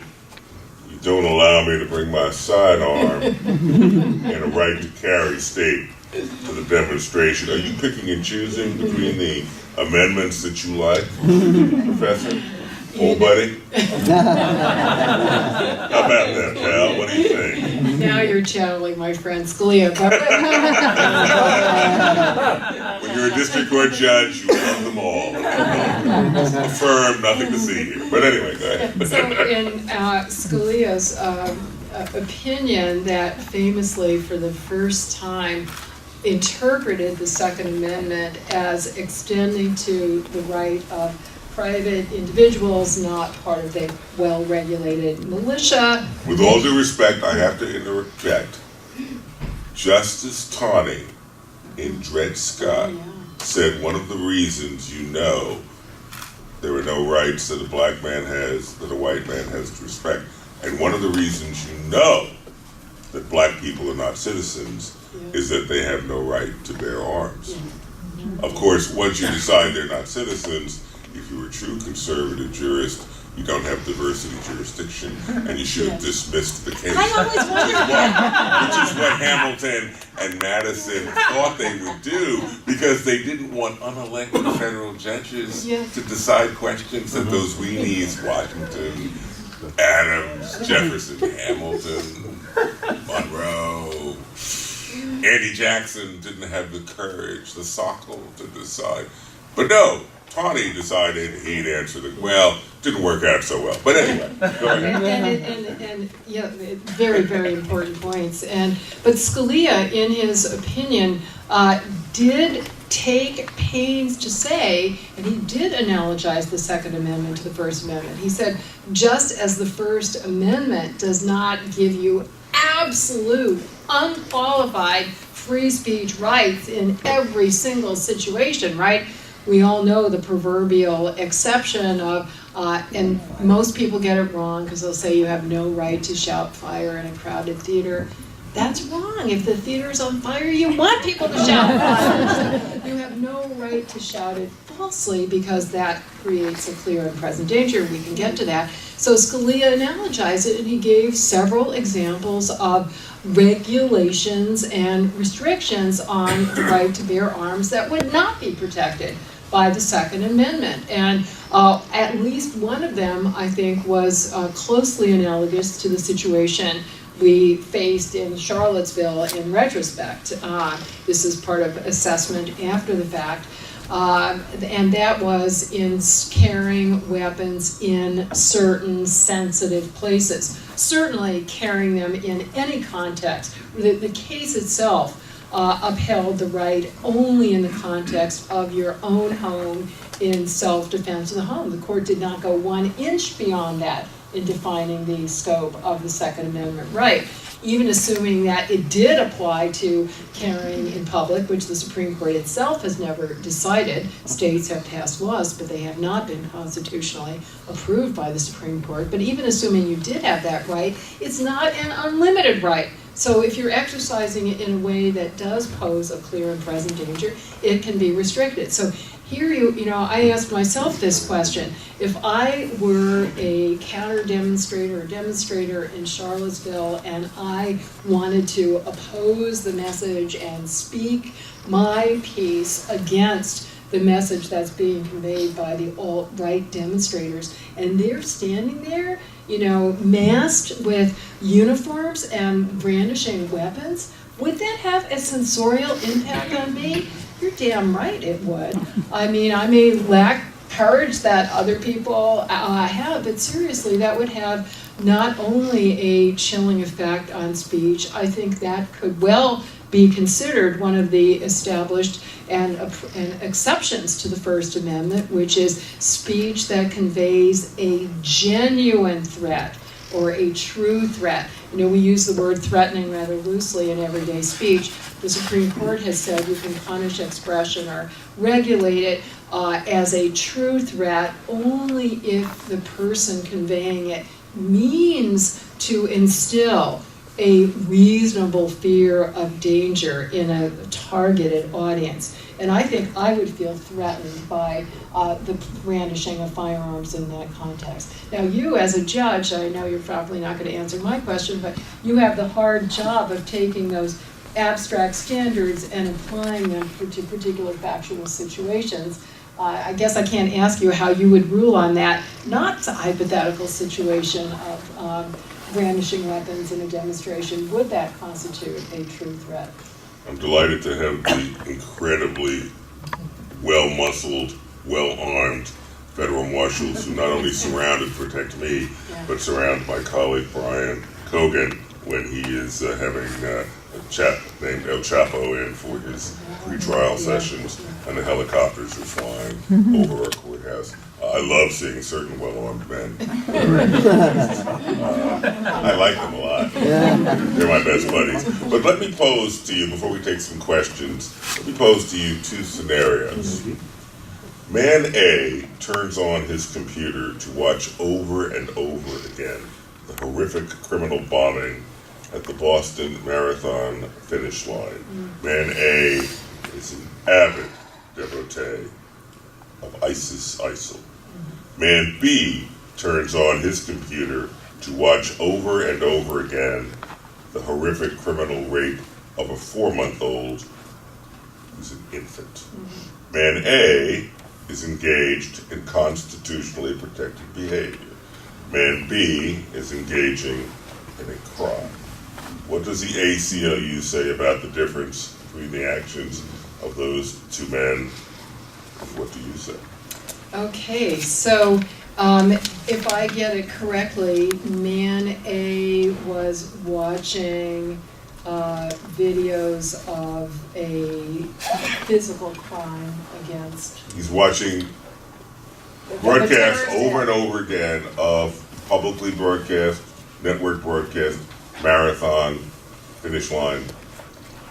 you don't allow me to bring my sidearm and a right to carry state to the demonstration? Are you picking and choosing between the amendments that you like, Professor? Old buddy? How about that, pal? What do you think?
Now you're channeling my friend Scalia.
When you're a district court judge, you love them all. Affirm, nothing to see here. But anyway, go ahead.
So in Scalia's opinion that famously for the first time interpreted the Second Amendment as extending to the right of private individuals, not part of a well-regulated militia.
With all due respect, I have to interject. Justice Taney in Dred Scott said one of the reasons there are no rights that a black man has that a white man has to respect. And one of the reasons that black people are not citizens is that they have no right to bear arms. Of course, once you decide they're not citizens, if you're a true conservative jurist, you don't have diversity jurisdiction, and you should have dismissed the case.
I always wondered
Which is what Hamilton and Madison thought they would do, because they didn't want unelected federal judges to decide questions that those weenies, Washington, Adams, Jefferson, Hamilton, Monroe, Andy Jackson didn't have the courage, the sockle to decide. But no, Taney decided he'd answer didn't work out so well. But anyway, go ahead.
And very, very important points. But Scalia, in his opinion, did take pains to say, and he did analogize the Second Amendment to the First Amendment. He said, just as the First Amendment does not give you absolute, unqualified free speech rights in every single situation, right? We all know the proverbial exception of, and most people get it wrong because they'll say you have no right to shout fire in a crowded theater. That's wrong. If the theater's on fire, you want people to shout fire. You have no right to shout it falsely because that creates a clear and present danger. We can get to that. So Scalia analogized it, and he gave several examples of regulations and restrictions on the right to bear arms that would not be protected by the Second Amendment. And at least one of them, I think, was closely analogous to the situation we faced in Charlottesville in retrospect. This is part of assessment after the fact. And that was in carrying weapons in certain sensitive places. Certainly carrying them in any context. The case itself upheld the right only in the context of your own home in self-defense of the home. The court did not go 1 inch beyond that in defining the scope of the Second Amendment right, even assuming that it did apply to carrying in public, which the Supreme Court itself has never decided. States have passed laws, but they have not been constitutionally approved by the Supreme Court. But even assuming you did have that right, it's not an unlimited right. So if you're exercising it in a way that does pose a clear and present danger, it can be restricted. So here I asked myself this question. If I were a counter-demonstrator or demonstrator in Charlottesville and I wanted to oppose the message and speak my piece against the message that's being conveyed by the alt-right demonstrators, and they're standing there, masked with uniforms and brandishing weapons, would that have a sensorial impact on me? You're damn right it would. I mean, I may lack courage that other people have, but seriously, that would have not only a chilling effect on speech, I think that could well be considered one of the established and exceptions to the First Amendment, which is speech that conveys a genuine threat or a true threat. We use the word threatening rather loosely in everyday speech. The Supreme Court has said you can punish expression or regulate it as a true threat only if the person conveying it means to instill a reasonable fear of danger in a targeted audience. And I think I would feel threatened by the brandishing of firearms in that context. Now you as a judge, I know you're probably not going to answer my question, but you have the hard job of taking those abstract standards and applying them to particular factual situations. I guess I can't ask you how you would rule on that, not a hypothetical situation of brandishing weapons in a demonstration. Would that constitute a true threat?
I'm delighted to have the incredibly well-muscled, well-armed federal marshals who not only surround and protect me, but surround my colleague Brian Cogan when he is having a chap named El Chapo in for his pre-trial sessions, and the helicopters are flying over our courthouse. I love seeing certain well-armed men. I like them a lot. They're my best buddies. But let me pose to you, before we take some questions, let me pose to you two scenarios. Man A turns on his computer to watch over and over again the horrific criminal bombing at the Boston Marathon finish line. Man A is an avid devotee of ISIL. Man B turns on his computer to watch over and over again the horrific criminal rape of a 4-month-old who's an infant. Man A is engaged in constitutionally protected behavior. Man B is engaging in a crime. What does the ACLU say about the difference between the actions of those two men? What do you say?
Okay, so if I get it correctly, Man A was watching videos of a physical crime against.
He's watching broadcasts over and over again of publicly broadcast, network broadcast, marathon, finish line,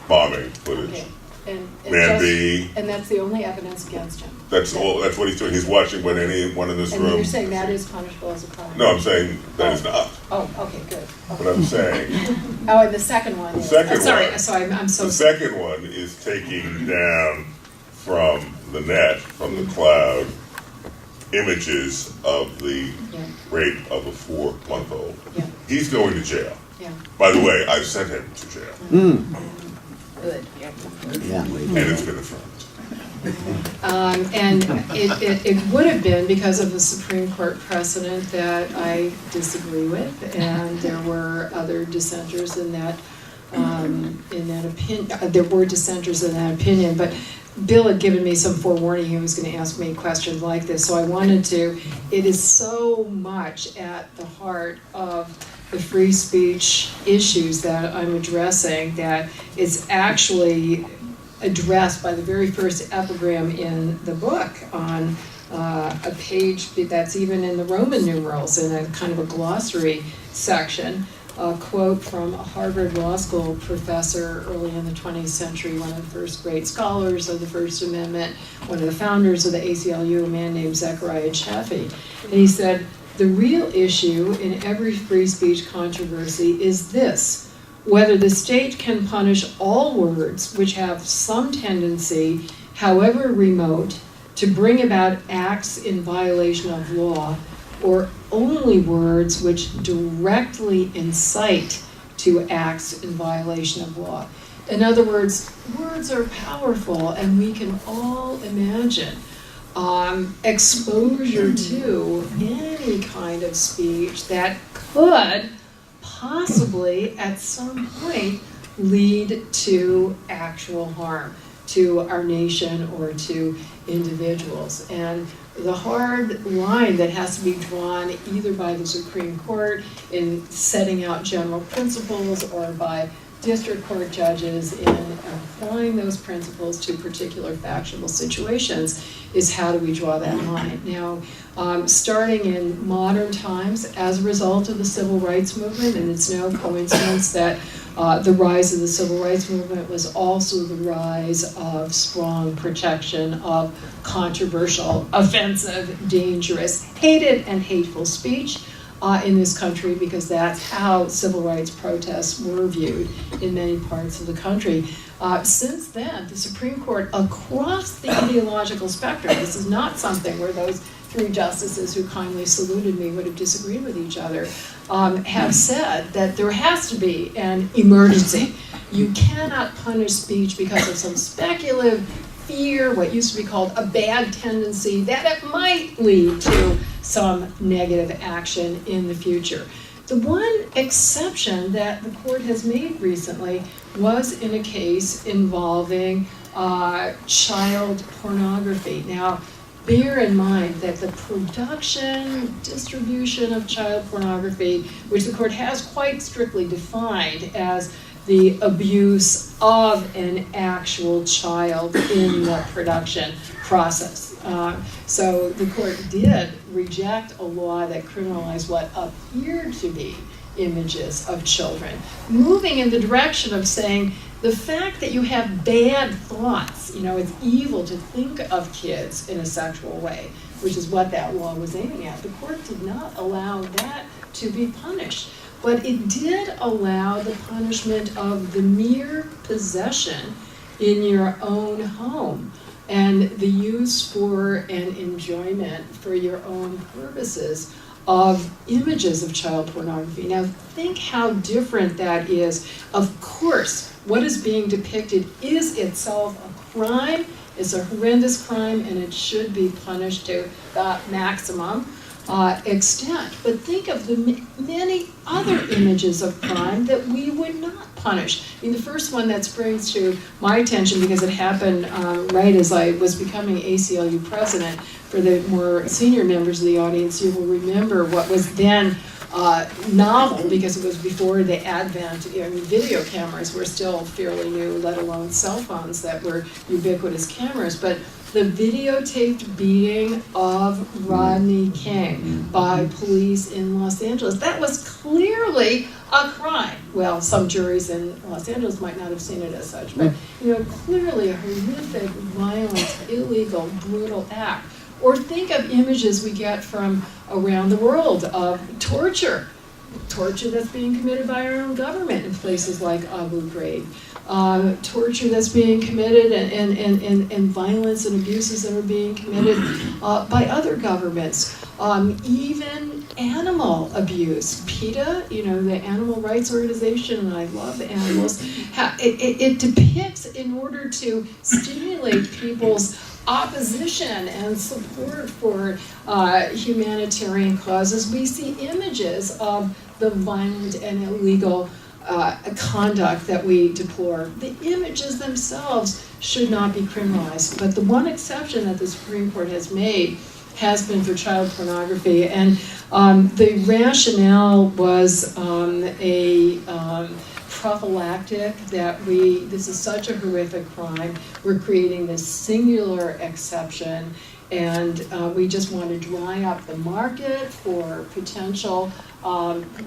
bombing footage.
Okay. And
Man B.
And that's the only evidence against him.
That's what he's doing. He's watching when anyone in this
And
room.
you're saying that is punishable as a crime?
No, I'm saying that is not.
Oh, okay, good. Okay.
But I'm saying
Oh, and the second one is.
second
sorry,
one-
sorry, I'm so.
the second one is taking down from the net, from the cloud, images of the
Yeah,
rape of a 4-month-old.
yeah,
He's going to jail.
yeah.
By the way, I've sent him to jail,
Good.
and it's been affirmed.
And it would have been because of the Supreme Court precedent that I disagree with, and there were other dissenters in that opinion. There were dissenters in that opinion, but Bill had given me some forewarning he was going to ask me questions like this, so I wanted to. It is so much at the heart of the free speech issues that I'm addressing that it's actually addressed by the very first epigram in the book on a page that's even in the Roman numerals in a kind of a glossary section. A quote from a Harvard Law School professor early in the 20th century, one of the first great scholars of the First Amendment, one of the founders of the ACLU, a man named Zechariah Chaffee. And he said, "The real issue in every free speech controversy is this: whether the state can punish all words which have some tendency, however remote, to bring about acts in violation of law, or only words which directly incite to acts in violation of law." In other words, words are powerful, and we can all imagine exposure to any kind of speech that could possibly at some point lead to actual harm to our nation or to individuals. And the hard line that has to be drawn either by the Supreme Court in setting out general principles or by district court judges in applying those principles to particular factual situations is how do we draw that line. Now, starting in modern times as a result of the civil rights movement, and it's no coincidence that the rise of the civil rights movement was also the rise of strong protection of controversial, offensive, dangerous, hated and hateful speech in this country, because that's how civil rights protests were viewed in many parts of the country. Since then, the Supreme Court across the ideological spectrum, this is not something where those three justices who kindly saluted me would have disagreed with each other, have said that there has to be an emergency. You cannot punish speech because of some speculative fear, what used to be called a bad tendency, that it might lead to some negative action in the future. The one exception that the court has made recently was in a case involving child pornography. Now, bear in mind that the production, distribution of child pornography, which the court has quite strictly defined as the abuse of an actual child in the production process. So the court did reject a law that criminalized what appeared to be images of children, moving in the direction of saying the fact that you have bad thoughts, it's evil to think of kids in a sexual way, which is what that law was aiming at. The court did not allow that to be punished, but it did allow the punishment of the mere possession in your own home and the use for and enjoyment for your own purposes of images of child pornography. Now think how different that is. Of course, what is being depicted is itself a crime. It's a horrendous crime, and it should be punished to the maximum extent. But think of the many other images of crime that we would not punish. I mean, the first one that springs to my attention, because it happened right as I was becoming ACLU president. For the more senior members of the audience, you will remember what was then novel, because it was before the advent. Video cameras were still fairly new, let alone cell phones that were ubiquitous cameras. But the videotaped beating of Rodney King by police in Los Angeles, that was clearly a crime. Well, some juries in Los Angeles might not have seen it as such, but clearly a horrific, violent, illegal, brutal act. Or think of images we get from around the world of torture that's being committed by our own government in places like Abu Ghraib, torture that's being committed and violence and abuses that are being committed by other governments, even animal abuse. PETA, the Animal Rights Organization, and I love animals, it depicts, in order to stimulate people's opposition and support for humanitarian causes, we see images of the violent and illegal conduct that we deplore. The images themselves should not be criminalized, but the one exception that the Supreme Court has made has been for child pornography, and the rationale was a prophylactic, that this is such a horrific crime, we're creating this singular exception, and we just want to dry up the market for potential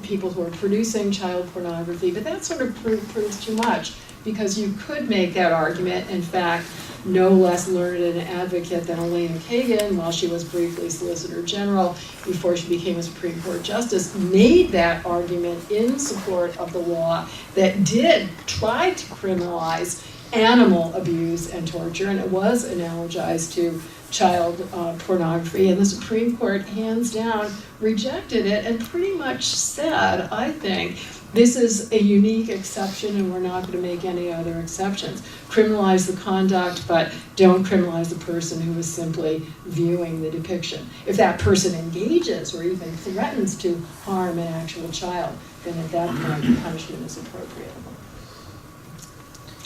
people who are producing child pornography. But that sort of proves too much, because you could make that argument. In fact, no less learned an advocate than Elena Kagan, while she was briefly Solicitor General before she became a Supreme Court Justice, made that argument in support of the law that did try to criminalize animal abuse and torture, and it was analogized to child pornography, and the Supreme Court hands down rejected it and pretty much said, I think, this is a unique exception and we're not going to make any other exceptions. Criminalize the conduct, but don't criminalize the person who is simply viewing the depiction. If that person engages or even threatens to harm an actual child, then at that point the punishment is appropriate.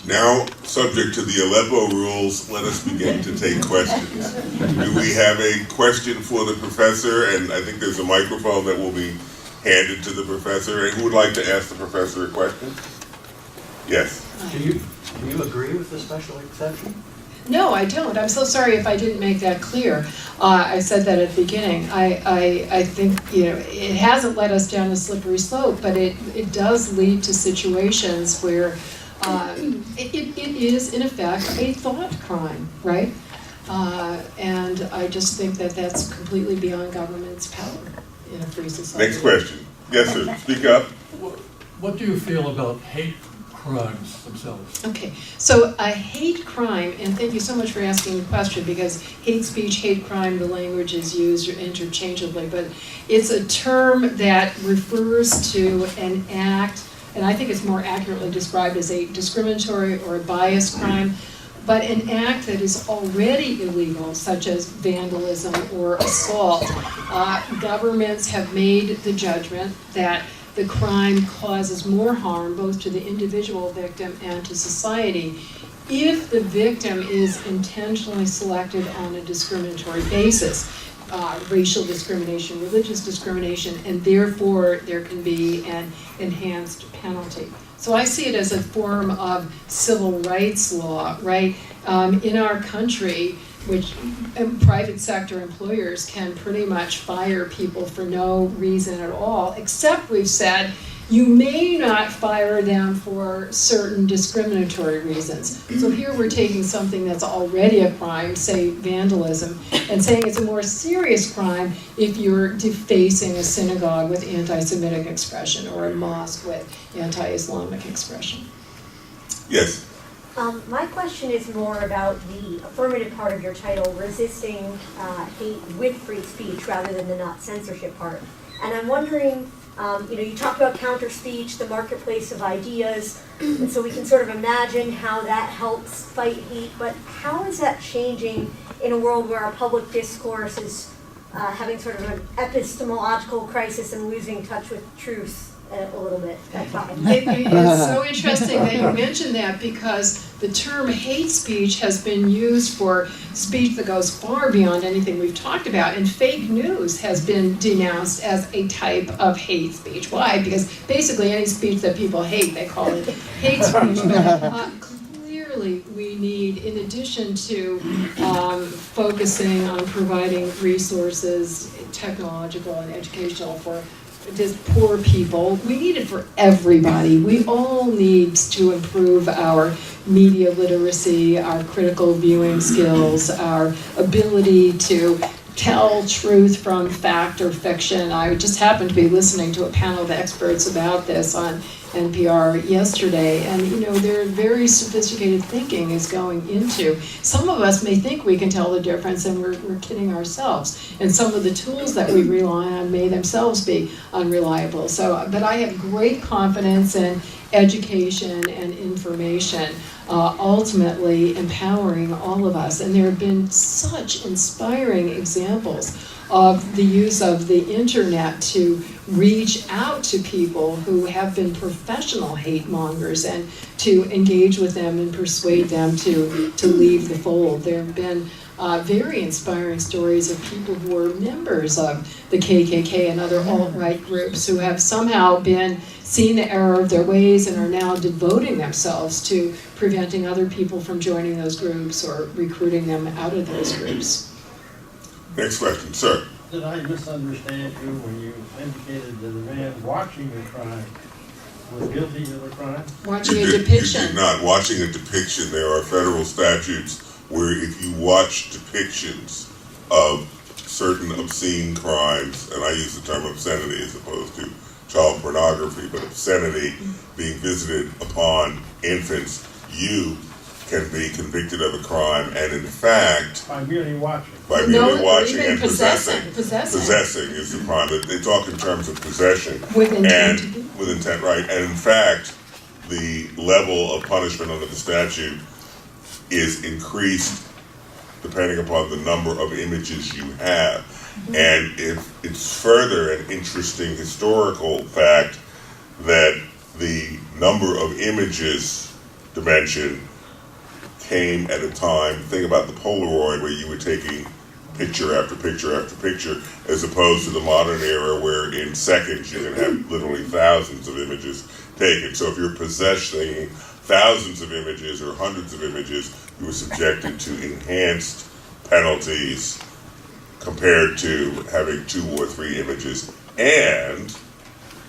Now, subject to the Aleppo rules, let us begin to take questions. Do we have a question for the professor? And I think there's a microphone that will be handed to the professor. And who would like to ask the professor a question? Yes.
Do you agree with the special exception?
No, I don't. I'm so sorry if I didn't make that clear. I said that at the beginning. I think it hasn't led us down a slippery slope, but it does lead to situations where it is, in effect, a thought crime, right? And I just think that that's completely beyond government's power in a free society.
Next question. Yes, sir. Speak up.
What do you feel about hate crimes themselves?
Okay, so a hate crime, and thank you so much for asking the question, because hate speech, hate crime, the language is used interchangeably, but it's a term that refers to an act, and I think it's more accurately described as a discriminatory or a bias crime, but an act that is already illegal, such as vandalism or assault. Governments have made the judgment that the crime causes more harm both to the individual victim and to society if the victim is intentionally selected on a discriminatory basis, racial discrimination, religious discrimination, and therefore there can be an enhanced penalty. So I see it as a form of civil rights law, right? In our country, which private sector employers can pretty much fire people for no reason at all, except we've said you may not fire them for certain discriminatory reasons. So here we're taking something that's already a crime, say vandalism, and saying it's a more serious crime if you're defacing a synagogue with anti-Semitic expression or a mosque with anti-Islamic expression.
Yes.
My question is more about the affirmative part of your title, resisting hate with free speech rather than the not censorship part. And I'm wondering, you talked about counter speech, the marketplace of ideas, and so we can sort of imagine how that helps fight hate, but how is that changing in a world where our public discourse is having sort of an epistemological crisis and losing touch with truth a little bit?
It is so interesting that you mentioned that, because the term hate speech has been used for speech that goes far beyond anything we've talked about, and fake news has been denounced as a type of hate speech. Why? Because basically any speech that people hate, they call it hate speech. But clearly we need, in addition to focusing on providing resources, technological and educational, for just poor people, we need it for everybody. We all need to improve our media literacy, our critical viewing skills, our ability to tell truth from fact or fiction. I just happened to be listening to a panel of experts about this on NPR yesterday, and their very sophisticated thinking is going into, some of us may think we can tell the difference, and we're kidding ourselves, and some of the tools that we rely on may themselves be unreliable. But I have great confidence in education and information ultimately empowering all of us, and there have been such inspiring examples of the use of the internet to reach out to people who have been professional hate mongers and to engage with them and persuade them to leave the fold. There have been very inspiring stories of people who were members of the KKK and other alt-right groups who have somehow seen the error of their ways and are now devoting themselves to preventing other people from joining those groups or recruiting them out of those groups.
Next question, sir.
Did I misunderstand you when you indicated that the man watching the crime was guilty of the crime?
Watching a
You
depiction.
did not. Watching a depiction, there are federal statutes where if you watch depictions of certain obscene crimes, and I use the term obscenity as opposed to child pornography, but obscenity being visited upon infants, you can be convicted of a crime, and in fact,
By merely watching.
by merely watching
even
and possessing.
Possessing.
Possessing is the crime. They talk in terms of possession.
With intent.
And with intent, right. And in fact, the level of punishment under the statute is increased depending upon the number of images you have. And it's further an interesting historical fact that the number of images dimension came at a time, think about the Polaroid, where you were taking picture after picture after picture, as opposed to the modern era where in seconds you can have literally thousands of images taken. So if you're possessing thousands of images or hundreds of images, you were subjected to enhanced penalties compared to having 2 or 3 images. And,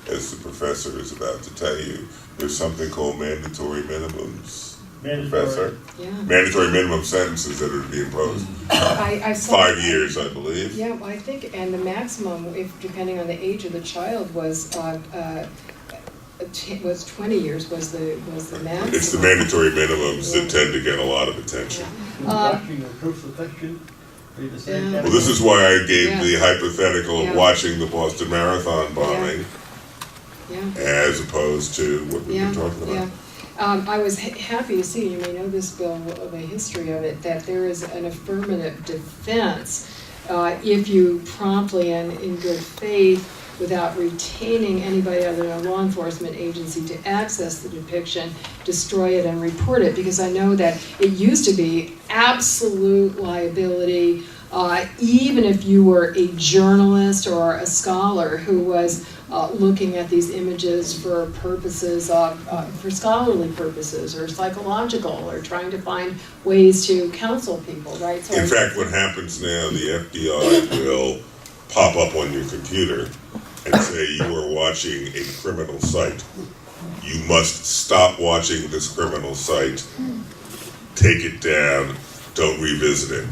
as the professor is about to tell you, there's something called mandatory minimums. Professor?
Yeah.
Mandatory minimum sentences that are to be imposed.
I saw
5 years, I believe.
Yeah, I think, and the maximum, if depending on the age of the child, was 20 years was the maximum.
It's the mandatory minimums that tend to get a lot of attention.
Would watching a crucifixion be the same?
Yeah.
Well, this is why I gave
Yeah.
the hypothetical of
Yeah.
watching the Boston Marathon bombing
Yeah.
as opposed to what we've been talking about.
Yeah. I was happy to see, you may know this, Bill, of the history of it, that there is an affirmative defense if you promptly and in good faith without retaining anybody other than a law enforcement agency to access the depiction, destroy it, and report it, because I know that it used to be absolute liability, even if you were a journalist or a scholar who was looking at these images for purposes of, for scholarly purposes or psychological, or trying to find ways to counsel people, right? So
In fact, what happens now, the FBI will pop up on your computer and say you are watching a criminal site. You must stop watching this criminal site, take it down, don't revisit it.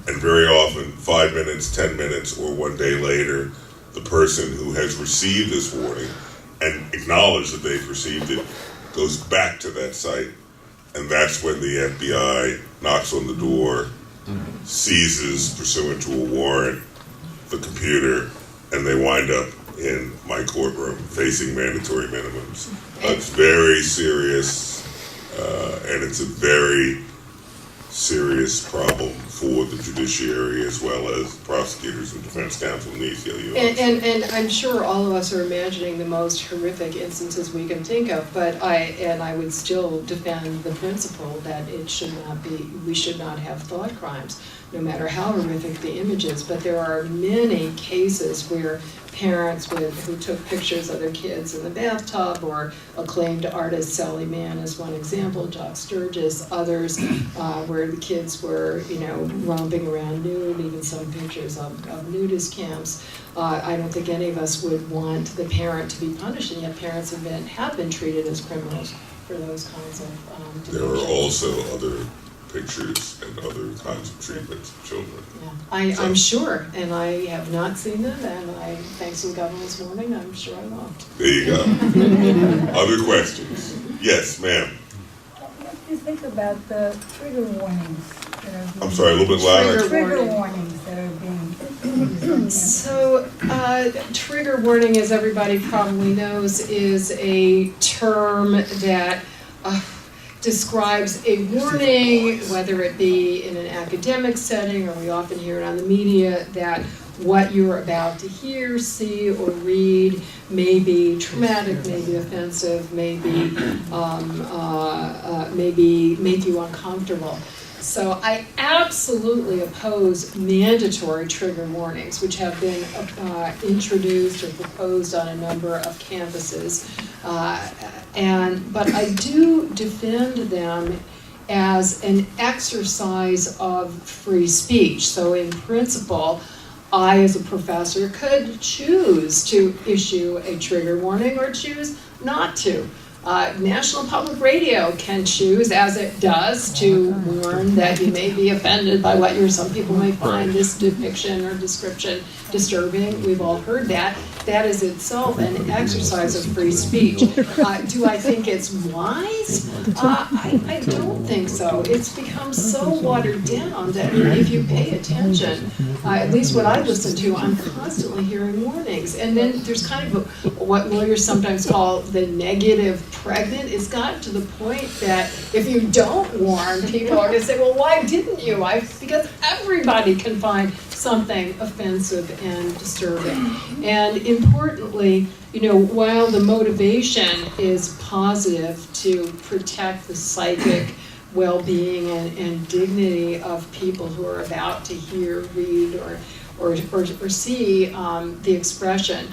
And very often, 5 minutes, 10 minutes, or 1 day later, the person who has received this warning and acknowledged that they've received it goes back to that site. And that's when the FBI knocks on the door, seizes, pursuant to a warrant, the computer, and they wind up in my courtroom facing mandatory minimums. It's very serious, and it's a very serious problem for the judiciary as well as prosecutors and defense counsel in the ACLU.
And I'm sure all of us are imagining the most horrific instances we can think of, but I would still defend the principle that it should not be, we should not have thought crimes, no matter how horrific the images. But there are many cases where parents who took pictures of their kids in the bathtub, or acclaimed artist Sally Mann is one example, Jock Sturgis, others where the kids were, romping around nude, even some pictures of nudist camps. I don't think any of us would want the parent to be punished, and yet parents have been treated as criminals for those kinds of
There are
depictions.
also other pictures and other kinds of treatments of children.
Yeah. I'm sure, and I have not seen them, and thanks to the governor's warning, I'm sure I won't.
There you go. Other questions? Yes, ma'am.
What do you think about the trigger warnings that are being...
I'm sorry, a little bit louder.
Trigger
Trigger
warning.
warnings that are being...
So, trigger warning, as everybody probably knows, is a term that describes a warning, whether it be in an academic setting, or we often hear it on the media, that what you're about to hear, see, or read may be traumatic, may be offensive, may make you uncomfortable. So I absolutely oppose mandatory trigger warnings, which have been introduced or proposed on a number of campuses. But I do defend them as an exercise of free speech. So in principle, I, as a professor, could choose to issue a trigger warning or choose not to. National Public Radio can choose, as it does, to warn that you may be offended by what some people may find this depiction or description disturbing. We've all heard that. That is itself an exercise of free speech. Do I think it's wise? I don't think so. It's become so watered down that if you pay attention, at least what I listen to, I'm constantly hearing warnings. And then there's kind of what lawyers sometimes call the negative pregnant. It's gotten to the point that if you don't warn, people are going to say, well, why didn't you? Because everybody can find something offensive and disturbing. And importantly, while the motivation is positive to protect the psychic well-being and dignity of people who are about to hear, read, or see the expression,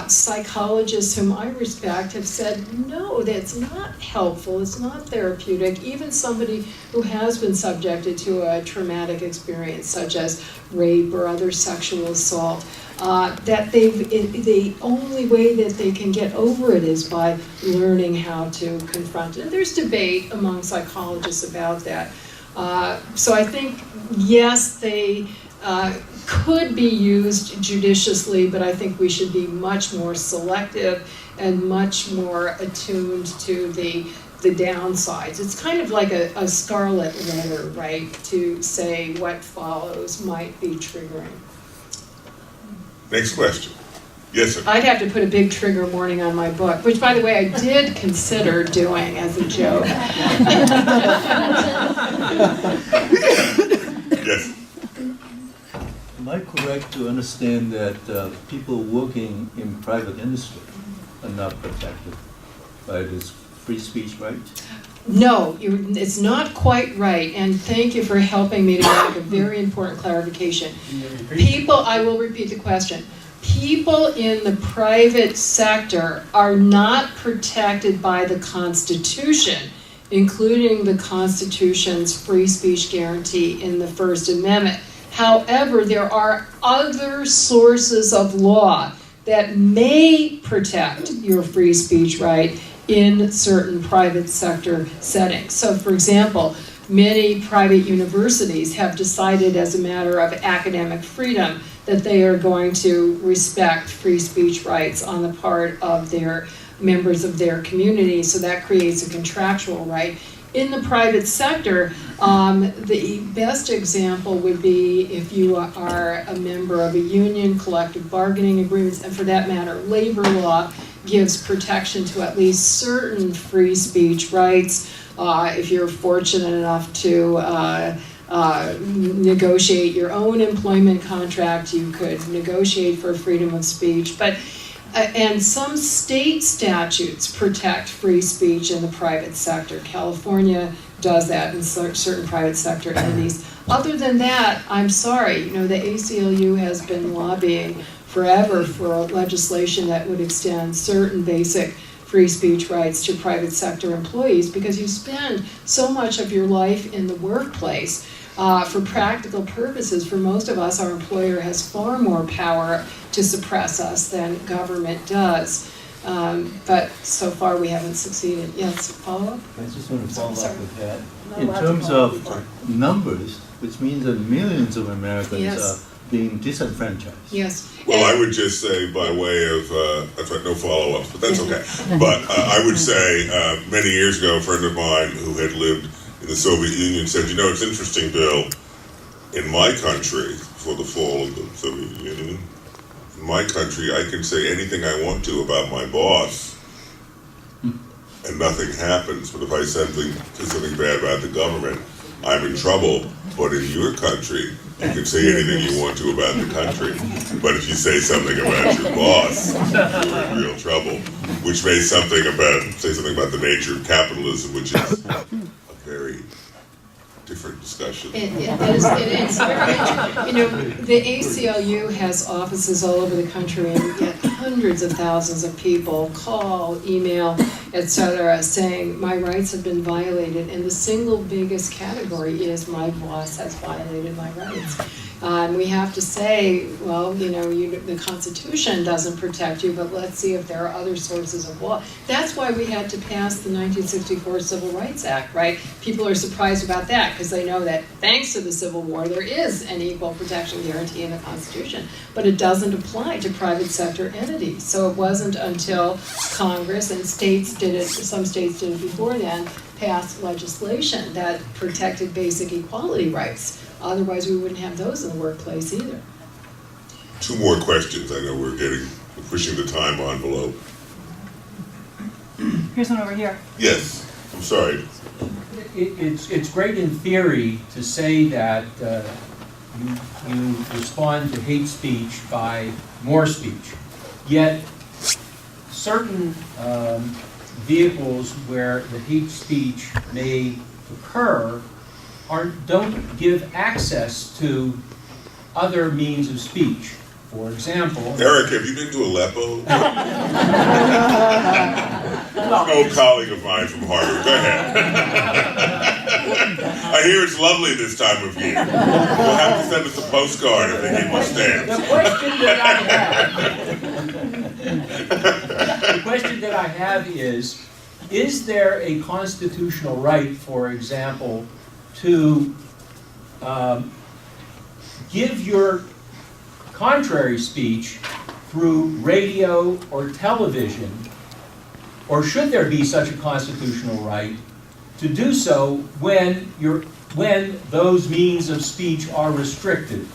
psychologists whom I respect have said, no, that's not helpful, it's not therapeutic. Even somebody who has been subjected to a traumatic experience, such as rape or other sexual assault, that the only way that they can get over it is by learning how to confront it. And there's debate among psychologists about that. So I think, yes, they could be used judiciously, but I think we should be much more selective and much more attuned to the downsides. It's kind of like a scarlet letter, right, to say what follows might be triggering.
Next question. Yes, sir.
I'd have to put a big trigger warning on my book, which, by the way, I did consider doing as a joke.
Yes.
My question
correct to understand that people working in private industry are not protected by this free speech right?
No, it's not quite right, and thank you for helping me to make a very important clarification. People, I will repeat the question. People in the private sector are not protected by the Constitution, including the Constitution's free speech guarantee in the First Amendment. However, there are other sources of law that may protect your free speech right in certain private sector settings. So, for example, many private universities have decided as a matter of academic freedom that they are going to respect free speech rights on the part of their members of their community, so that creates a contractual right. In the private sector, the best example would be if you are a member of a union, collective bargaining agreements, and for that matter, labor law gives protection to at least certain free speech rights. If you're fortunate enough to negotiate your own employment contract, you could negotiate for freedom of speech. And some state statutes protect free speech in the private sector. California does that in certain private sector entities. Other than that, I'm sorry, the ACLU has been lobbying forever for legislation that would extend certain basic free speech rights to private sector employees, because you spend so much of your life in the workplace. For practical purposes, for most of us, our employer has far more power to suppress us than government does. But so far we haven't succeeded. Yes, follow up?
I just want to follow
Sorry.
up with that.
Not
In
allowed to
terms
follow
of
up.
numbers, which means that millions of Americans
Yes.
are being disenfranchised.
Yes.
Well, I would just say by way of, that's right, no follow-ups, but that's okay. But I would say, many years ago, a friend of mine who had lived in the Soviet Union said, it's interesting, Bill, in my country, before the fall of the Soviet Union, in my country, I can say anything I want to about my boss, and nothing happens. But if I say something bad about the government, I'm in trouble. But in your country, you can say anything you want to about the country. But if you say something about your boss, you're in real trouble. Which say something about the nature of capitalism, which is a very different discussion.
It is very interesting. The ACLU has offices all over the country, and yet hundreds of thousands of people call, email, etc., saying my rights have been violated, and the single biggest category is my boss has violated my rights. And we have to say, well, the Constitution doesn't protect you, but let's see if there are other sources of law. That's why we had to pass the 1964 Civil Rights Act, right? People are surprised about that because they know that thanks to the Civil War, there is an equal protection guarantee in the Constitution, but it doesn't apply to private sector entities. So it wasn't until Congress and states did it, some states did it before then, passed legislation that protected basic equality rights. Otherwise, we wouldn't have those in the workplace either.
Two more questions. I know we're pushing the time envelope.
Here's one over here.
Yes, I'm sorry.
It's great in theory to say that you respond to hate speech by more speech. Yet certain vehicles where the hate speech may occur don't give access to other means of speech. For example...
Eric, have you been to Aleppo? An old colleague of mine from Harvard. Go ahead. I hear it's lovely this time of year. You'll have to send us a postcard if they give you stamps.
The question that I have is there a constitutional right, for example, to give your contrary speech through radio or television, or should there be such a constitutional right to do so when those means of speech are restricted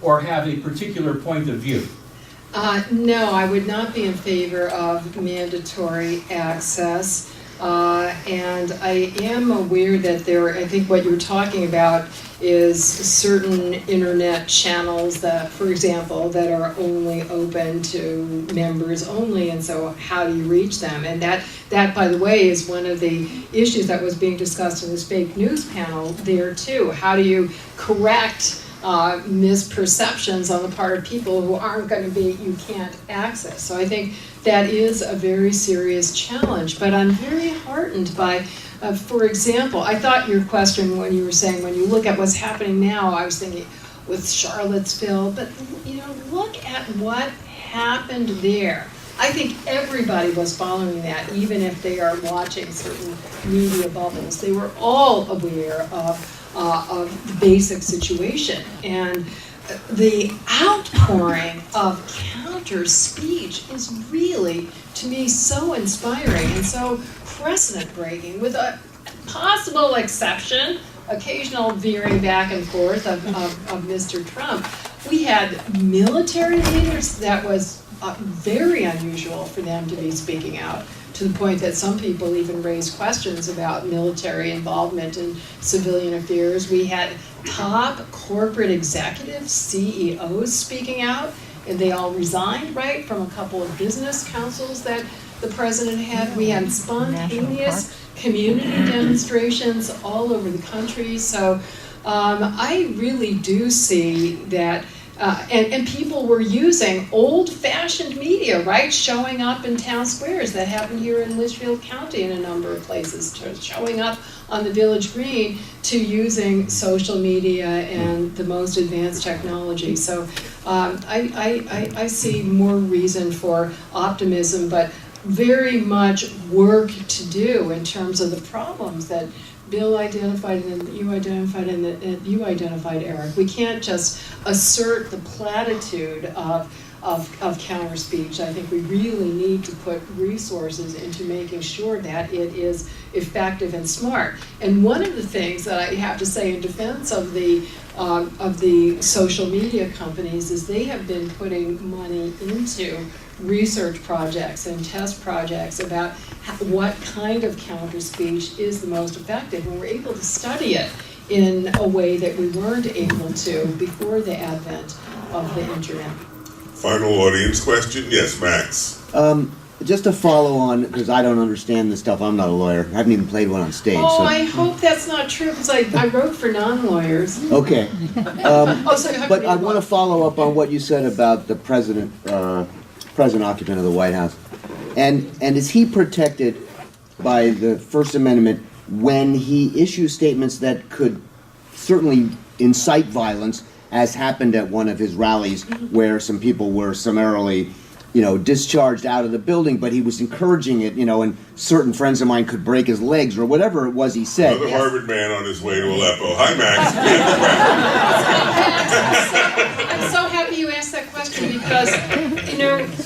or have a particular point of view?
No, I would not be in favor of mandatory access. And I am aware that I think what you're talking about is certain internet channels that, for example, that are only open to members only, and so how do you reach them? And that, by the way, is one of the issues that was being discussed in this fake news panel there too. How do you correct misperceptions on the part of people who aren't going to be, you can't access? So I think that is a very serious challenge, but I'm very heartened by, for example, I thought your question when you were saying, when you look at what's happening now, I was thinking with Charlottesville, but look at what happened there. I think everybody was following that, even if they are watching certain media bubbles. They were all aware of the basic situation. And the outpouring of counter speech is really, to me, so inspiring and so precedent breaking, with a possible exception, occasional veering back and forth of Mr. Trump. We had military leaders that was very unusual for them to be speaking out, to the point that some people even raised questions about military involvement in civilian affairs. We had top corporate executives, CEOs speaking out, and they all resigned, right, from a couple of business councils that the president had. We had spontaneous community demonstrations all over the country. So I really do see that. And people were using old-fashioned media, right? Showing up in town squares. That happened here in Litchfield County in a number of places. Showing up on the Village Green, to using social media and the most advanced technology. So I see more reason for optimism, but very much work to do in terms of the problems that Bill identified and you identified and you identified, Eric. We can't just assert the platitude of counter speech. I think we really need to put resources into making sure that it is effective and smart. And one of the things that I have to say in defense of the social media companies is they have been putting money into research projects and test projects about what kind of counter speech is the most effective, and we're able to study it in a way that we weren't able to before the advent of the internet.
Final audience question? Yes, Max.
Just to follow on, because I don't understand this stuff. I'm not a lawyer. I haven't even played one on stage.
Oh,
so.
I hope that's not true, because I wrote for non-lawyers.
Okay.
So you have
But
to
I
read
want to follow up on what you said about the present occupant of the White House. And is he protected by the First Amendment when he issues statements that could certainly incite violence, as happened at one of his rallies where some people were summarily, discharged out of the building, but he was encouraging it, and certain friends of mine could break his legs or whatever it was he said.
Another Harvard man on his way to Aleppo. Hi, Max.
I'm so happy you asked that question, because,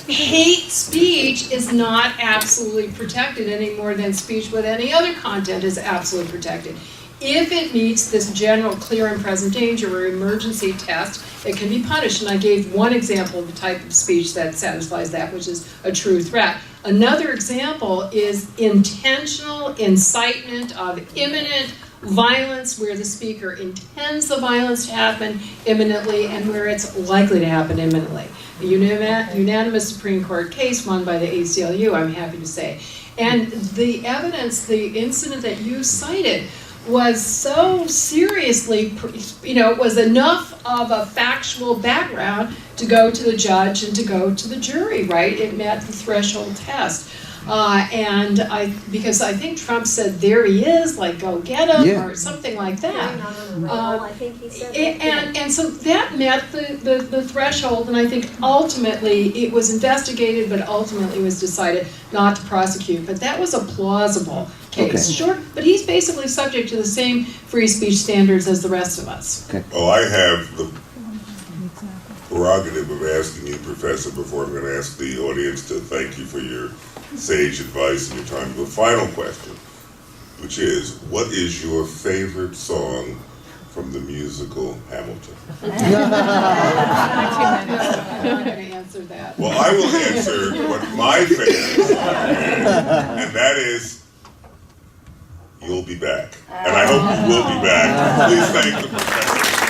hate speech is not absolutely protected any more than speech with any other content is absolutely protected. If it meets this general clear and present danger or emergency test, it can be punished. And I gave one example of the type of speech that satisfies that, which is a true threat. Another example is intentional incitement of imminent violence, where the speaker intends the violence to happen imminently and where it's likely to happen imminently. A unanimous Supreme Court case won by the ACLU, I'm happy to say. And the evidence, the incident that you cited, was so seriously, was enough of a factual background to go to the judge and to go to the jury, right? It met the threshold test. Because I think Trump said, there he is, like, go get him, or something like that.
I think he said
And so that met the threshold, and I think ultimately it was investigated, but ultimately was decided not to prosecute. But that was a plausible case.
Okay.
Sure, but he's basically subject to the same free speech standards as the rest of us.
Okay.
Well, I have the prerogative of asking you, Professor, before I'm going to ask the audience to thank you for your sage advice and your time. The final question, which is, what is your favorite song from the musical Hamilton?
I'm not going to answer that.
Well, I will answer what my favorite song is, and that is you'll be back. And I hope you will be back. Please thank the professor.